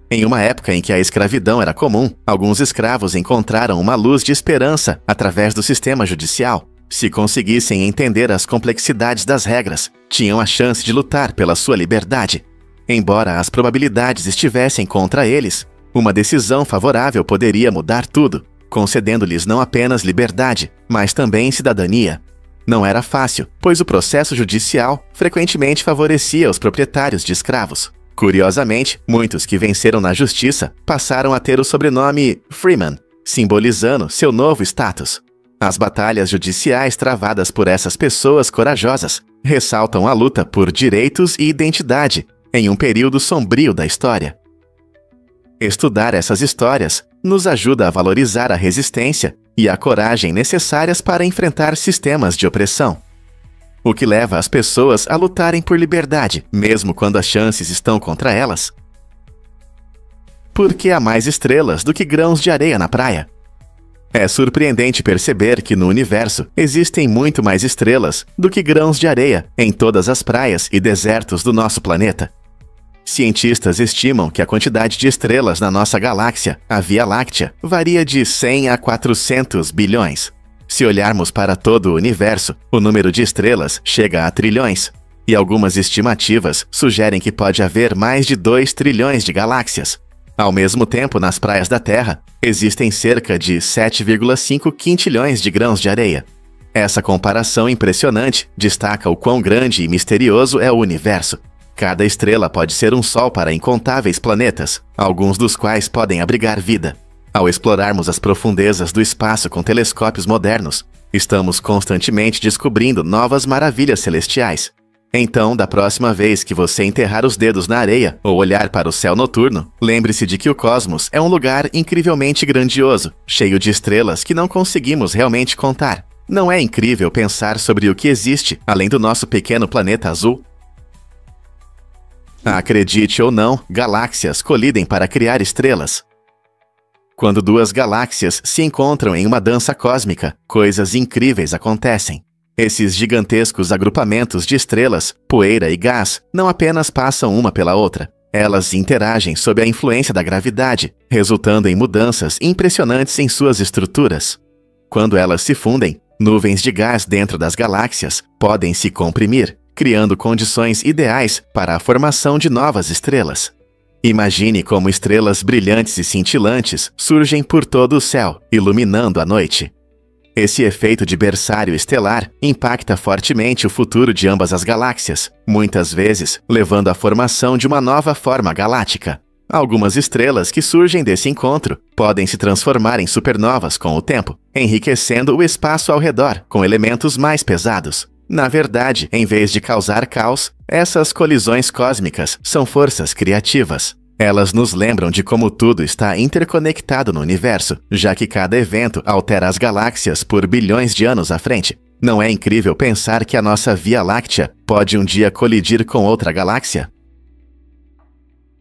Em uma época em que a escravidão era comum, alguns escravos encontraram uma luz de esperança através do sistema judicial. Se conseguissem entender as complexidades das regras, tinham a chance de lutar pela sua liberdade. Embora as probabilidades estivessem contra eles, uma decisão favorável poderia mudar tudo, concedendo-lhes não apenas liberdade, mas também cidadania. Não era fácil, pois o processo judicial frequentemente favorecia os proprietários de escravos. Curiosamente, muitos que venceram na justiça passaram a ter o sobrenome Freeman, simbolizando seu novo status. As batalhas judiciais travadas por essas pessoas corajosas ressaltam a luta por direitos e identidade em um período sombrio da história. Estudar essas histórias nos ajuda a valorizar a resistência e a coragem necessárias para enfrentar sistemas de opressão, o que leva as pessoas a lutarem por liberdade, mesmo quando as chances estão contra elas. Porque há mais estrelas do que grãos de areia na praia. É surpreendente perceber que no universo existem muito mais estrelas do que grãos de areia em todas as praias e desertos do nosso planeta. Cientistas estimam que a quantidade de estrelas na nossa galáxia, a Via Láctea, varia de 100 a 400 bilhões. Se olharmos para todo o universo, o número de estrelas chega a trilhões, e algumas estimativas sugerem que pode haver mais de 2 trilhões de galáxias. Ao mesmo tempo, nas praias da Terra, existem cerca de 7,5 quintilhões de grãos de areia. Essa comparação impressionante destaca o quão grande e misterioso é o universo. Cada estrela pode ser um sol para incontáveis planetas, alguns dos quais podem abrigar vida. Ao explorarmos as profundezas do espaço com telescópios modernos, estamos constantemente descobrindo novas maravilhas celestiais. Então, da próxima vez que você enterrar os dedos na areia ou olhar para o céu noturno, lembre-se de que o cosmos é um lugar incrivelmente grandioso, cheio de estrelas que não conseguimos realmente contar. Não é incrível pensar sobre o que existe além do nosso pequeno planeta azul? Acredite ou não, galáxias colidem para criar estrelas. Quando 2 galáxias se encontram em uma dança cósmica, coisas incríveis acontecem. Esses gigantescos agrupamentos de estrelas, poeira e gás não apenas passam uma pela outra, elas interagem sob a influência da gravidade, resultando em mudanças impressionantes em suas estruturas. Quando elas se fundem, nuvens de gás dentro das galáxias podem se comprimir, criando condições ideais para a formação de novas estrelas. Imagine como estrelas brilhantes e cintilantes surgem por todo o céu, iluminando a noite. Esse efeito de berçário estelar impacta fortemente o futuro de ambas as galáxias, muitas vezes levando à formação de uma nova forma galáctica. Algumas estrelas que surgem desse encontro podem se transformar em supernovas com o tempo, enriquecendo o espaço ao redor com elementos mais pesados. Na verdade, em vez de causar caos, essas colisões cósmicas são forças criativas. Elas nos lembram de como tudo está interconectado no universo, já que cada evento altera as galáxias por bilhões de anos à frente. Não é incrível pensar que a nossa Via Láctea pode um dia colidir com outra galáxia?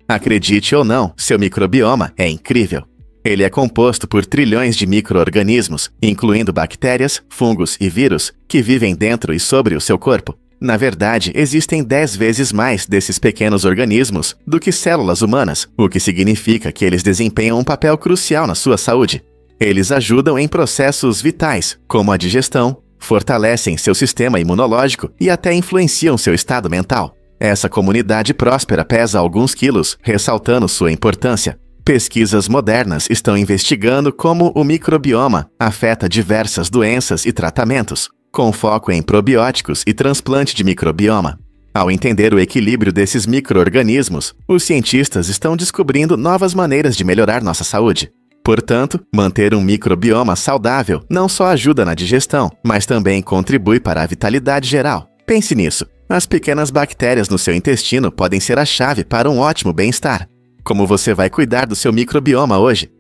Acredite ou não, seu microbioma é incrível. Ele é composto por trilhões de micro-organismos, incluindo bactérias, fungos e vírus, que vivem dentro e sobre o seu corpo. Na verdade, existem 10 vezes mais desses pequenos organismos do que células humanas, o que significa que eles desempenham um papel crucial na sua saúde. Eles ajudam em processos vitais, como a digestão, fortalecem seu sistema imunológico e até influenciam seu estado mental. Essa comunidade próspera pesa alguns quilos, ressaltando sua importância. Pesquisas modernas estão investigando como o microbioma afeta diversas doenças e tratamentos, com foco em probióticos e transplante de microbioma. Ao entender o equilíbrio desses micro-organismos, os cientistas estão descobrindo novas maneiras de melhorar nossa saúde. Portanto, manter um microbioma saudável não só ajuda na digestão, mas também contribui para a vitalidade geral. Pense nisso. As pequenas bactérias no seu intestino podem ser a chave para um ótimo bem-estar. Como você vai cuidar do seu microbioma hoje?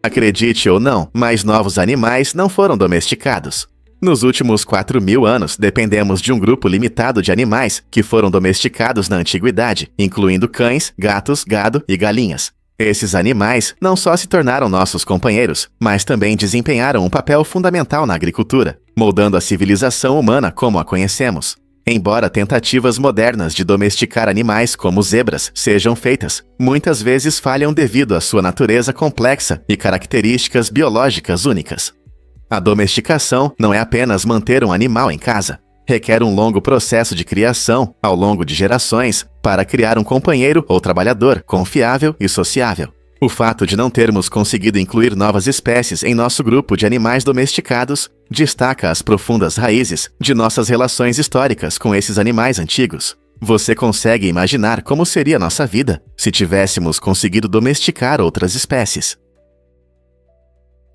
Acredite ou não, mas novos animais não foram domesticados. Nos últimos 4.000 anos, dependemos de um grupo limitado de animais que foram domesticados na antiguidade, incluindo cães, gatos, gado e galinhas. Esses animais não só se tornaram nossos companheiros, mas também desempenharam um papel fundamental na agricultura, moldando a civilização humana como a conhecemos. Embora tentativas modernas de domesticar animais como zebras sejam feitas, muitas vezes falham devido à sua natureza complexa e características biológicas únicas. A domesticação não é apenas manter um animal em casa. Requer um longo processo de criação, ao longo de gerações, para criar um companheiro ou trabalhador confiável e sociável. O fato de não termos conseguido incluir novas espécies em nosso grupo de animais domesticados destaca as profundas raízes de nossas relações históricas com esses animais antigos. Você consegue imaginar como seria nossa vida se tivéssemos conseguido domesticar outras espécies?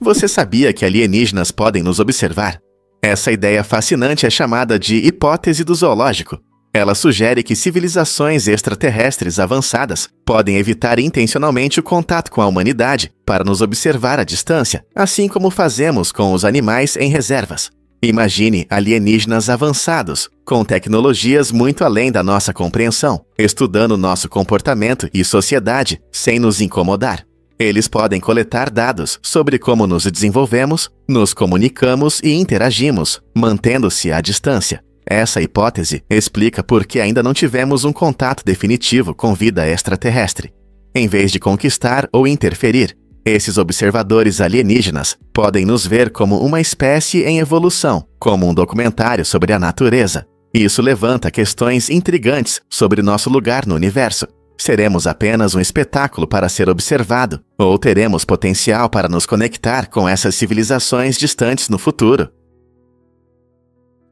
Você sabia que alienígenas podem nos observar? Essa ideia fascinante é chamada de hipótese do zoológico. Ela sugere que civilizações extraterrestres avançadas podem evitar intencionalmente o contato com a humanidade para nos observar à distância, assim como fazemos com os animais em reservas. Imagine alienígenas avançados, com tecnologias muito além da nossa compreensão, estudando nosso comportamento e sociedade sem nos incomodar. Eles podem coletar dados sobre como nos desenvolvemos, nos comunicamos e interagimos, mantendo-se à distância. Essa hipótese explica por que ainda não tivemos um contato definitivo com vida extraterrestre. Em vez de conquistar ou interferir, esses observadores alienígenas podem nos ver como uma espécie em evolução, como um documentário sobre a natureza. Isso levanta questões intrigantes sobre nosso lugar no universo. Seremos apenas um espetáculo para ser observado, ou teremos potencial para nos conectar com essas civilizações distantes no futuro?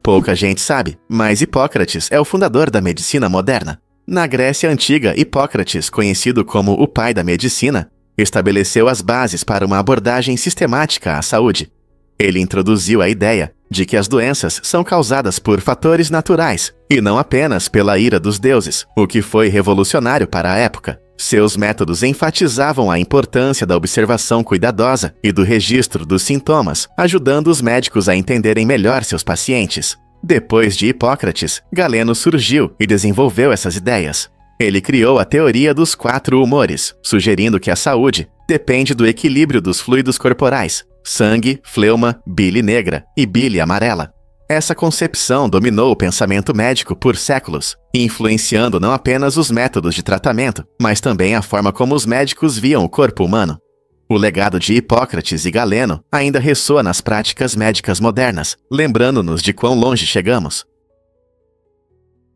Pouca gente sabe, mas Hipócrates é o fundador da medicina moderna. Na Grécia Antiga, Hipócrates, conhecido como o pai da medicina, estabeleceu as bases para uma abordagem sistemática à saúde. Ele introduziu a ideia de que as doenças são causadas por fatores naturais e não apenas pela ira dos deuses, o que foi revolucionário para a época. Seus métodos enfatizavam a importância da observação cuidadosa e do registro dos sintomas, ajudando os médicos a entenderem melhor seus pacientes. Depois de Hipócrates, Galeno surgiu e desenvolveu essas ideias. Ele criou a teoria dos 4 humores, sugerindo que a saúde depende do equilíbrio dos fluidos corporais: sangue, fleuma, bile negra e bile amarela. Essa concepção dominou o pensamento médico por séculos, influenciando não apenas os métodos de tratamento, mas também a forma como os médicos viam o corpo humano. O legado de Hipócrates e Galeno ainda ressoa nas práticas médicas modernas, lembrando-nos de quão longe chegamos.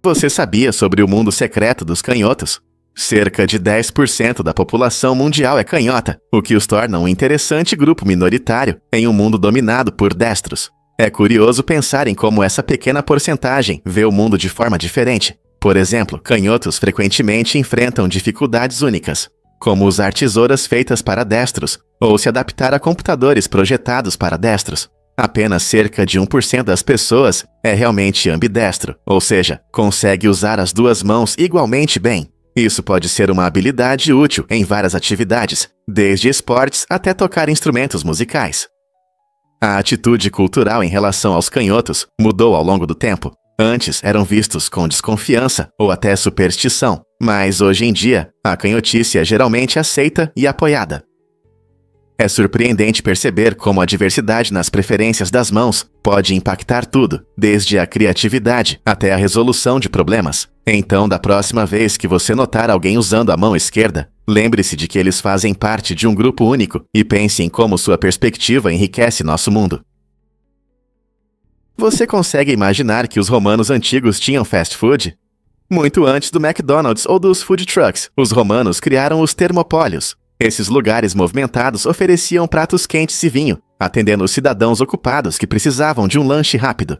Você sabia sobre o mundo secreto dos canhotos? Cerca de 10% da população mundial é canhota, o que os torna um interessante grupo minoritário em um mundo dominado por destros. É curioso pensar em como essa pequena porcentagem vê o mundo de forma diferente. Por exemplo, canhotos frequentemente enfrentam dificuldades únicas, como usar tesouras feitas para destros ou se adaptar a computadores projetados para destros. Apenas cerca de 1% das pessoas é realmente ambidestro, ou seja, consegue usar as duas mãos igualmente bem. Isso pode ser uma habilidade útil em várias atividades, desde esportes até tocar instrumentos musicais. A atitude cultural em relação aos canhotos mudou ao longo do tempo. Antes eram vistos com desconfiança ou até superstição, mas hoje em dia a canhotice é geralmente aceita e apoiada. É surpreendente perceber como a diversidade nas preferências das mãos pode impactar tudo, desde a criatividade até a resolução de problemas. Então, da próxima vez que você notar alguém usando a mão esquerda, lembre-se de que eles fazem parte de um grupo único e pense em como sua perspectiva enriquece nosso mundo. Você consegue imaginar que os romanos antigos tinham fast food? Muito antes do McDonald's ou dos food trucks, os romanos criaram os termopólios. Esses lugares movimentados ofereciam pratos quentes e vinho, atendendo os cidadãos ocupados que precisavam de um lanche rápido.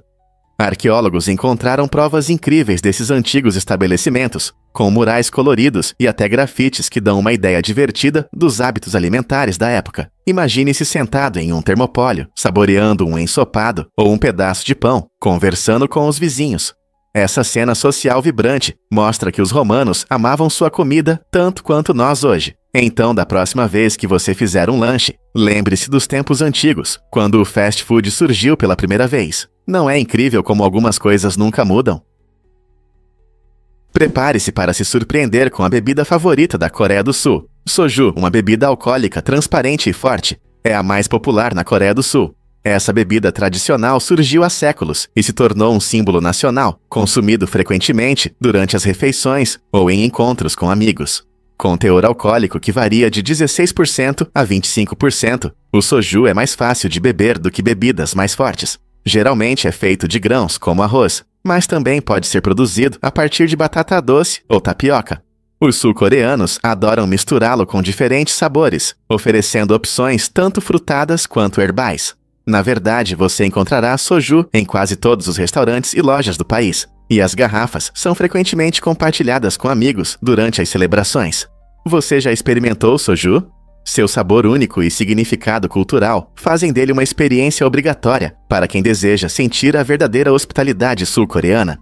Arqueólogos encontraram provas incríveis desses antigos estabelecimentos, com murais coloridos e até grafites que dão uma ideia divertida dos hábitos alimentares da época. Imagine-se sentado em um termopólio, saboreando um ensopado ou um pedaço de pão, conversando com os vizinhos. Essa cena social vibrante mostra que os romanos amavam sua comida tanto quanto nós hoje. Então, da próxima vez que você fizer um lanche, lembre-se dos tempos antigos, quando o fast food surgiu pela primeira vez. Não é incrível como algumas coisas nunca mudam? Prepare-se para se surpreender com a bebida favorita da Coreia do Sul. Soju, uma bebida alcoólica transparente e forte, é a mais popular na Coreia do Sul. Essa bebida tradicional surgiu há séculos e se tornou um símbolo nacional, consumido frequentemente durante as refeições ou em encontros com amigos. Com teor alcoólico que varia de 16% a 25%, o soju é mais fácil de beber do que bebidas mais fortes. Geralmente é feito de grãos, como arroz, mas também pode ser produzido a partir de batata doce ou tapioca. Os sul-coreanos adoram misturá-lo com diferentes sabores, oferecendo opções tanto frutadas quanto herbais. Na verdade, você encontrará soju em quase todos os restaurantes e lojas do país, e as garrafas são frequentemente compartilhadas com amigos durante as celebrações. Você já experimentou soju? Seu sabor único e significado cultural fazem dele uma experiência obrigatória para quem deseja sentir a verdadeira hospitalidade sul-coreana.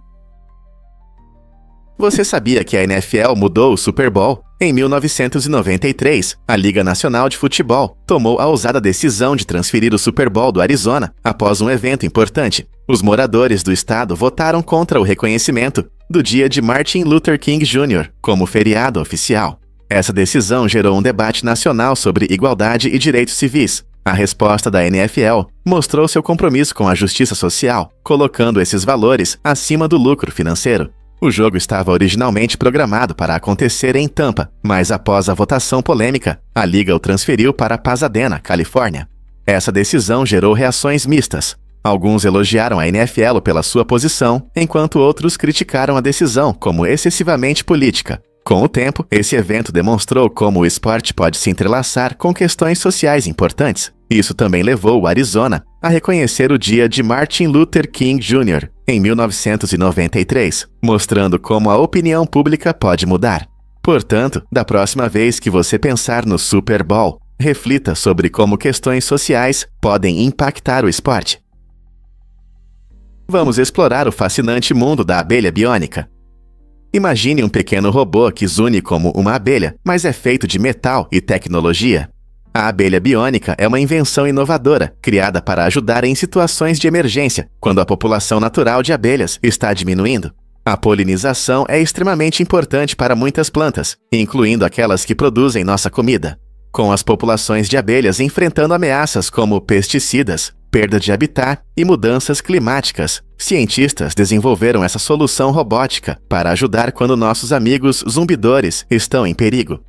Você sabia que a NFL mudou o Super Bowl? Em 1993, a Liga Nacional de Futebol tomou a ousada decisão de transferir o Super Bowl do Arizona após um evento importante. Os moradores do estado votaram contra o reconhecimento do dia de Martin Luther King Jr. como feriado oficial. Essa decisão gerou um debate nacional sobre igualdade e direitos civis. A resposta da NFL mostrou seu compromisso com a justiça social, colocando esses valores acima do lucro financeiro. O jogo estava originalmente programado para acontecer em Tampa, mas após a votação polêmica, a liga o transferiu para Pasadena, Califórnia. Essa decisão gerou reações mistas. Alguns elogiaram a NFL pela sua posição, enquanto outros criticaram a decisão como excessivamente política. Com o tempo, esse evento demonstrou como o esporte pode se entrelaçar com questões sociais importantes. Isso também levou o Arizona a reconhecer o dia de Martin Luther King Jr. em 1993, mostrando como a opinião pública pode mudar. Portanto, da próxima vez que você pensar no Super Bowl, reflita sobre como questões sociais podem impactar o esporte. Vamos explorar o fascinante mundo da abelha biônica. Imagine um pequeno robô que zune como uma abelha, mas é feito de metal e tecnologia. A abelha biônica é uma invenção inovadora, criada para ajudar em situações de emergência, quando a população natural de abelhas está diminuindo. A polinização é extremamente importante para muitas plantas, incluindo aquelas que produzem nossa comida. Com as populações de abelhas enfrentando ameaças como pesticidas, perda de habitat e mudanças climáticas, cientistas desenvolveram essa solução robótica para ajudar quando nossos amigos zumbidores estão em perigo.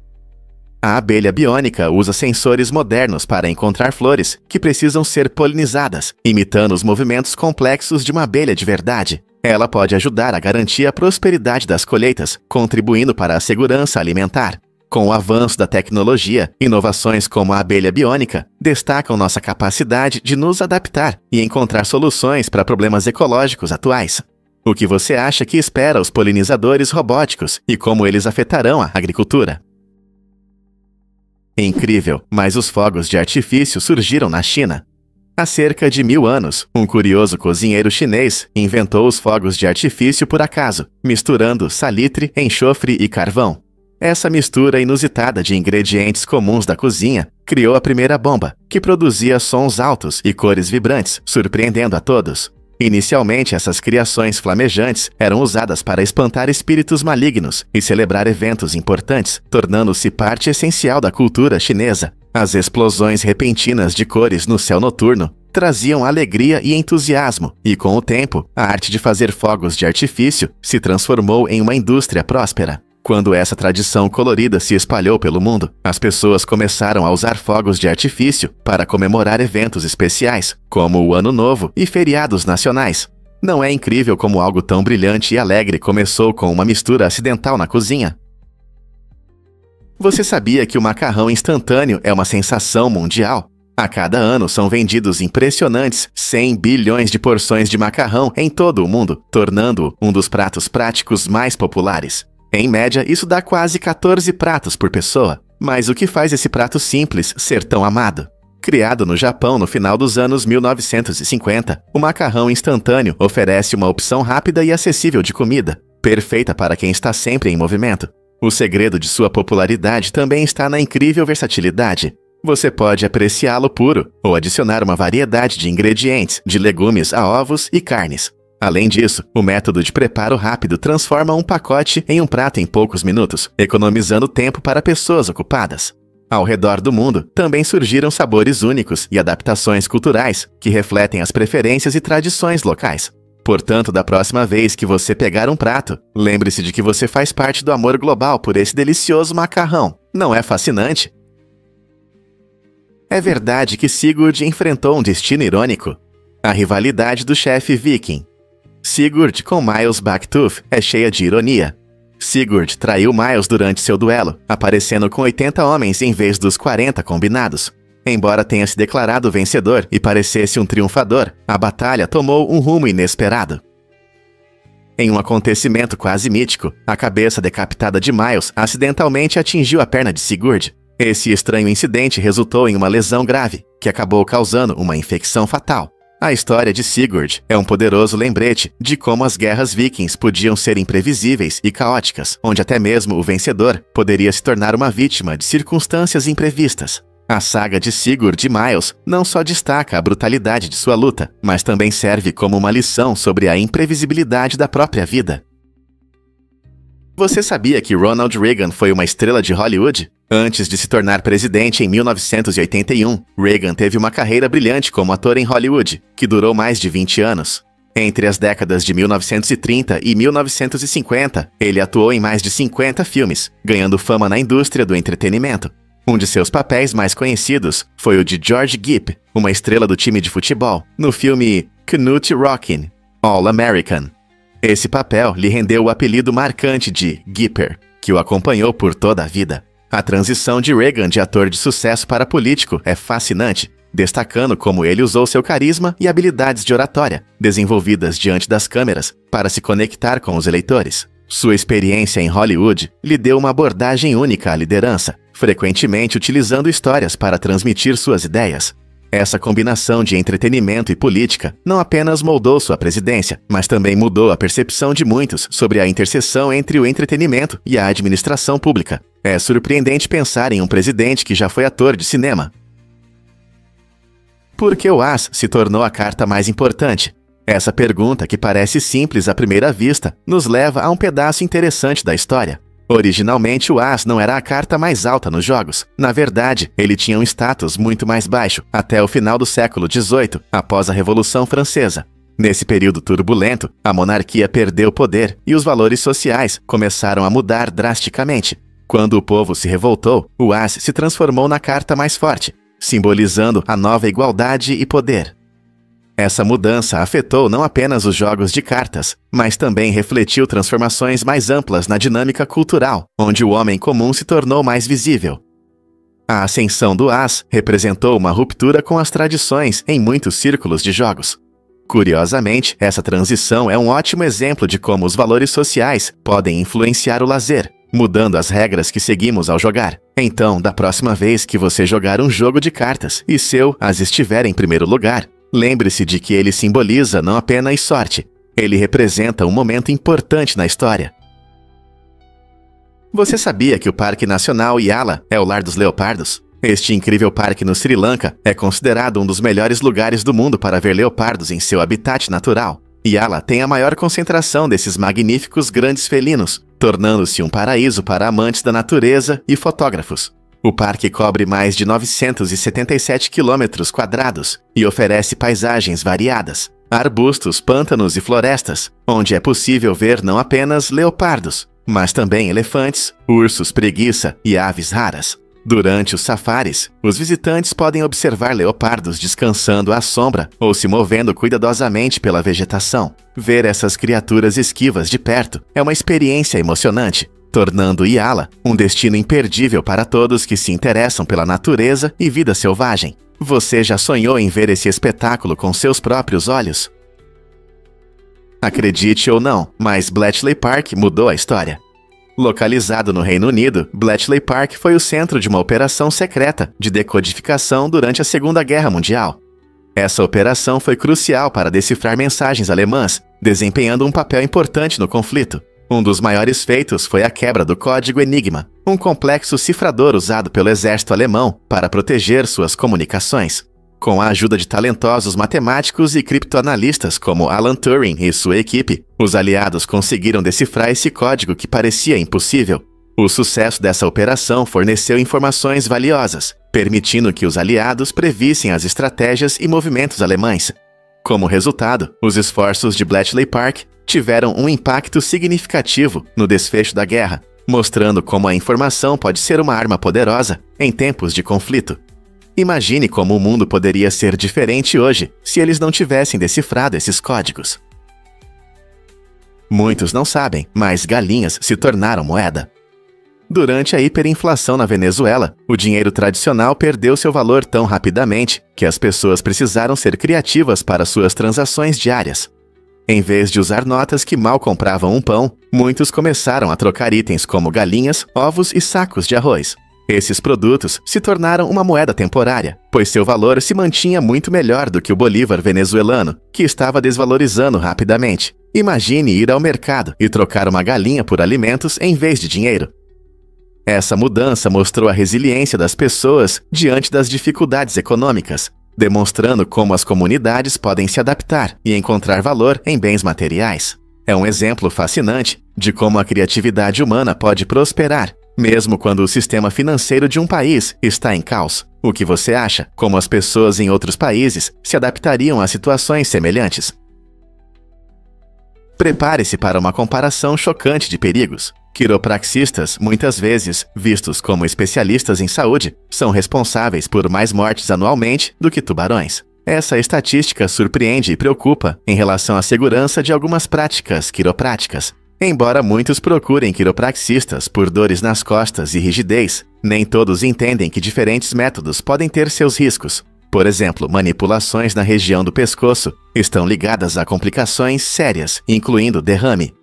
A abelha biônica usa sensores modernos para encontrar flores que precisam ser polinizadas, imitando os movimentos complexos de uma abelha de verdade. Ela pode ajudar a garantir a prosperidade das colheitas, contribuindo para a segurança alimentar. Com o avanço da tecnologia, inovações como a abelha biônica destacam nossa capacidade de nos adaptar e encontrar soluções para problemas ecológicos atuais. O que você acha que espera os polinizadores robóticos e como eles afetarão a agricultura? Incrível, mas os fogos de artifício surgiram na China. Há cerca de 1000 anos, um curioso cozinheiro chinês inventou os fogos de artifício por acaso, misturando salitre, enxofre e carvão. Essa mistura inusitada de ingredientes comuns da cozinha criou a primeira bomba, que produzia sons altos e cores vibrantes, surpreendendo a todos. Inicialmente, essas criações flamejantes eram usadas para espantar espíritos malignos e celebrar eventos importantes, tornando-se parte essencial da cultura chinesa. As explosões repentinas de cores no céu noturno traziam alegria e entusiasmo, e com o tempo, a arte de fazer fogos de artifício se transformou em uma indústria próspera. Quando essa tradição colorida se espalhou pelo mundo, as pessoas começaram a usar fogos de artifício para comemorar eventos especiais, como o Ano Novo e feriados nacionais. Não é incrível como algo tão brilhante e alegre começou com uma mistura acidental na cozinha? Você sabia que o macarrão instantâneo é uma sensação mundial? A cada ano são vendidos impressionantes 100 bilhões de porções de macarrão em todo o mundo, tornando-o um dos pratos práticos mais populares. Em média, isso dá quase 14 pratos por pessoa. Mas o que faz esse prato simples ser tão amado? Criado no Japão no final dos anos 1950, o macarrão instantâneo oferece uma opção rápida e acessível de comida, perfeita para quem está sempre em movimento. O segredo de sua popularidade também está na incrível versatilidade. Você pode apreciá-lo puro ou adicionar uma variedade de ingredientes, de legumes a ovos e carnes. Além disso, o método de preparo rápido transforma um pacote em um prato em poucos minutos, economizando tempo para pessoas ocupadas. Ao redor do mundo, também surgiram sabores únicos e adaptações culturais que refletem as preferências e tradições locais. Portanto, da próxima vez que você pegar um prato, lembre-se de que você faz parte do amor global por esse delicioso macarrão. Não é fascinante? É verdade que Sigurd enfrentou um destino irônico. A rivalidade do chefe viking. Sigurd com Miles Backtooth é cheia de ironia. Sigurd traiu Miles durante seu duelo, aparecendo com 80 homens em vez dos 40 combinados. Embora tenha se declarado vencedor e parecesse um triunfador, a batalha tomou um rumo inesperado. Em um acontecimento quase mítico, a cabeça decapitada de Miles acidentalmente atingiu a perna de Sigurd. Esse estranho incidente resultou em uma lesão grave, que acabou causando uma infecção fatal. A história de Sigurd é um poderoso lembrete de como as guerras vikings podiam ser imprevisíveis e caóticas, onde até mesmo o vencedor poderia se tornar uma vítima de circunstâncias imprevistas. A saga de Sigurd e Miles não só destaca a brutalidade de sua luta, mas também serve como uma lição sobre a imprevisibilidade da própria vida. Você sabia que Ronald Reagan foi uma estrela de Hollywood? Antes de se tornar presidente em 1981, Reagan teve uma carreira brilhante como ator em Hollywood, que durou mais de 20 anos. Entre as décadas de 1930 e 1950, ele atuou em mais de 50 filmes, ganhando fama na indústria do entretenimento. Um de seus papéis mais conhecidos foi o de George Gipp, uma estrela do time de futebol, no filme Knute Rockin', All American. Esse papel lhe rendeu o apelido marcante de Gipper, que o acompanhou por toda a vida. A transição de Reagan de ator de sucesso para político é fascinante, destacando como ele usou seu carisma e habilidades de oratória, desenvolvidas diante das câmeras, para se conectar com os eleitores. Sua experiência em Hollywood lhe deu uma abordagem única à liderança, frequentemente utilizando histórias para transmitir suas ideias. Essa combinação de entretenimento e política não apenas moldou sua presidência, mas também mudou a percepção de muitos sobre a interseção entre o entretenimento e a administração pública. É surpreendente pensar em um presidente que já foi ator de cinema. Por que o as se tornou a carta mais importante? Essa pergunta, que parece simples à primeira vista, nos leva a um pedaço interessante da história. Originalmente, o as não era a carta mais alta nos jogos. Na verdade, ele tinha um status muito mais baixo, até o final do século XVIII, após a Revolução Francesa. Nesse período turbulento, a monarquia perdeu poder e os valores sociais começaram a mudar drasticamente. Quando o povo se revoltou, o as se transformou na carta mais forte, simbolizando a nova igualdade e poder. Essa mudança afetou não apenas os jogos de cartas, mas também refletiu transformações mais amplas na dinâmica cultural, onde o homem comum se tornou mais visível. A ascensão do as representou uma ruptura com as tradições em muitos círculos de jogos. Curiosamente, essa transição é um ótimo exemplo de como os valores sociais podem influenciar o lazer, mudando as regras que seguimos ao jogar. Então, da próxima vez que você jogar um jogo de cartas e seu as estiver em primeiro lugar, lembre-se de que ele simboliza não apenas sorte, ele representa um momento importante na história. Você sabia que o Parque Nacional Yala é o lar dos leopardos? Este incrível parque no Sri Lanka é considerado um dos melhores lugares do mundo para ver leopardos em seu habitat natural. Yala tem a maior concentração desses magníficos grandes felinos, tornando-se um paraíso para amantes da natureza e fotógrafos. O parque cobre mais de 977 quilômetros quadrados e oferece paisagens variadas, arbustos, pântanos e florestas, onde é possível ver não apenas leopardos, mas também elefantes, ursos, preguiça e aves raras. Durante os safaris, os visitantes podem observar leopardos descansando à sombra ou se movendo cuidadosamente pela vegetação. Ver essas criaturas esquivas de perto é uma experiência emocionante, tornando Yala um destino imperdível para todos que se interessam pela natureza e vida selvagem. Você já sonhou em ver esse espetáculo com seus próprios olhos? Acredite ou não, mas Bletchley Park mudou a história. Localizado no Reino Unido, Bletchley Park foi o centro de uma operação secreta de decodificação durante a Segunda Guerra Mundial. Essa operação foi crucial para decifrar mensagens alemãs, desempenhando um papel importante no conflito. Um dos maiores feitos foi a quebra do código Enigma, um complexo cifrador usado pelo exército alemão para proteger suas comunicações. Com a ajuda de talentosos matemáticos e criptoanalistas como Alan Turing e sua equipe, os aliados conseguiram decifrar esse código que parecia impossível. O sucesso dessa operação forneceu informações valiosas, permitindo que os aliados previssem as estratégias e movimentos alemães. Como resultado, os esforços de Bletchley Park tiveram um impacto significativo no desfecho da guerra, mostrando como a informação pode ser uma arma poderosa em tempos de conflito. Imagine como o mundo poderia ser diferente hoje se eles não tivessem decifrado esses códigos. Muitos não sabem, mas galinhas se tornaram moeda. Durante a hiperinflação na Venezuela, o dinheiro tradicional perdeu seu valor tão rapidamente que as pessoas precisaram ser criativas para suas transações diárias. Em vez de usar notas que mal compravam um pão, muitos começaram a trocar itens como galinhas, ovos e sacos de arroz. Esses produtos se tornaram uma moeda temporária, pois seu valor se mantinha muito melhor do que o bolívar venezuelano, que estava desvalorizando rapidamente. Imagine ir ao mercado e trocar uma galinha por alimentos em vez de dinheiro. Essa mudança mostrou a resiliência das pessoas diante das dificuldades econômicas, demonstrando como as comunidades podem se adaptar e encontrar valor em bens materiais. É um exemplo fascinante de como a criatividade humana pode prosperar, mesmo quando o sistema financeiro de um país está em caos. O que você acha? Como as pessoas em outros países se adaptariam a situações semelhantes? Prepare-se para uma comparação chocante de perigos. Quiropraxistas, muitas vezes vistos como especialistas em saúde, são responsáveis por mais mortes anualmente do que tubarões. Essa estatística surpreende e preocupa em relação à segurança de algumas práticas quiropráticas. Embora muitos procurem quiropraxistas por dores nas costas e rigidez, nem todos entendem que diferentes métodos podem ter seus riscos. Por exemplo, manipulações na região do pescoço estão ligadas a complicações sérias, incluindo derrame.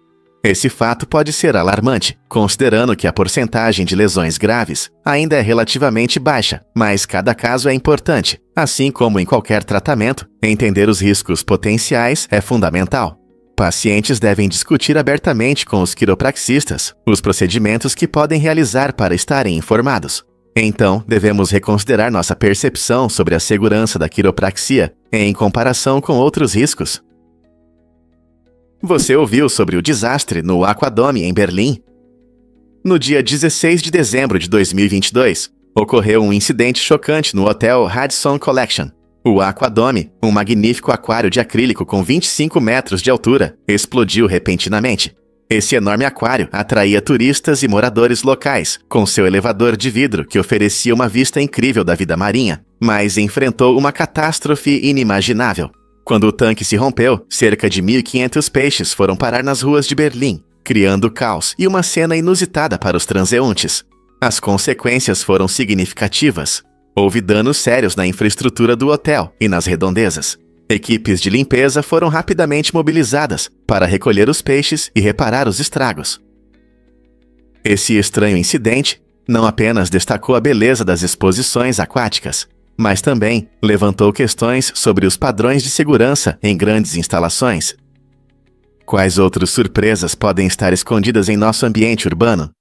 Esse fato pode ser alarmante, considerando que a porcentagem de lesões graves ainda é relativamente baixa, mas cada caso é importante. Assim como em qualquer tratamento, entender os riscos potenciais é fundamental. Pacientes devem discutir abertamente com os quiropraxistas os procedimentos que podem realizar para estarem informados. Então, devemos reconsiderar nossa percepção sobre a segurança da quiropraxia em comparação com outros riscos. Você ouviu sobre o desastre no Aquadome em Berlim? No dia 16 de dezembro de 2022, ocorreu um incidente chocante no hotel Radisson Collection. O Aquadome, um magnífico aquário de acrílico com 25 metros de altura, explodiu repentinamente. Esse enorme aquário atraía turistas e moradores locais, com seu elevador de vidro que oferecia uma vista incrível da vida marinha, mas enfrentou uma catástrofe inimaginável. Quando o tanque se rompeu, cerca de 1.500 peixes foram parar nas ruas de Berlim, criando caos e uma cena inusitada para os transeuntes. As consequências foram significativas. Houve danos sérios na infraestrutura do hotel e nas redondezas. Equipes de limpeza foram rapidamente mobilizadas para recolher os peixes e reparar os estragos. Esse estranho incidente não apenas destacou a beleza das exposições aquáticas, mas também levantou questões sobre os padrões de segurança em grandes instalações. Quais outras surpresas podem estar escondidas em nosso ambiente urbano?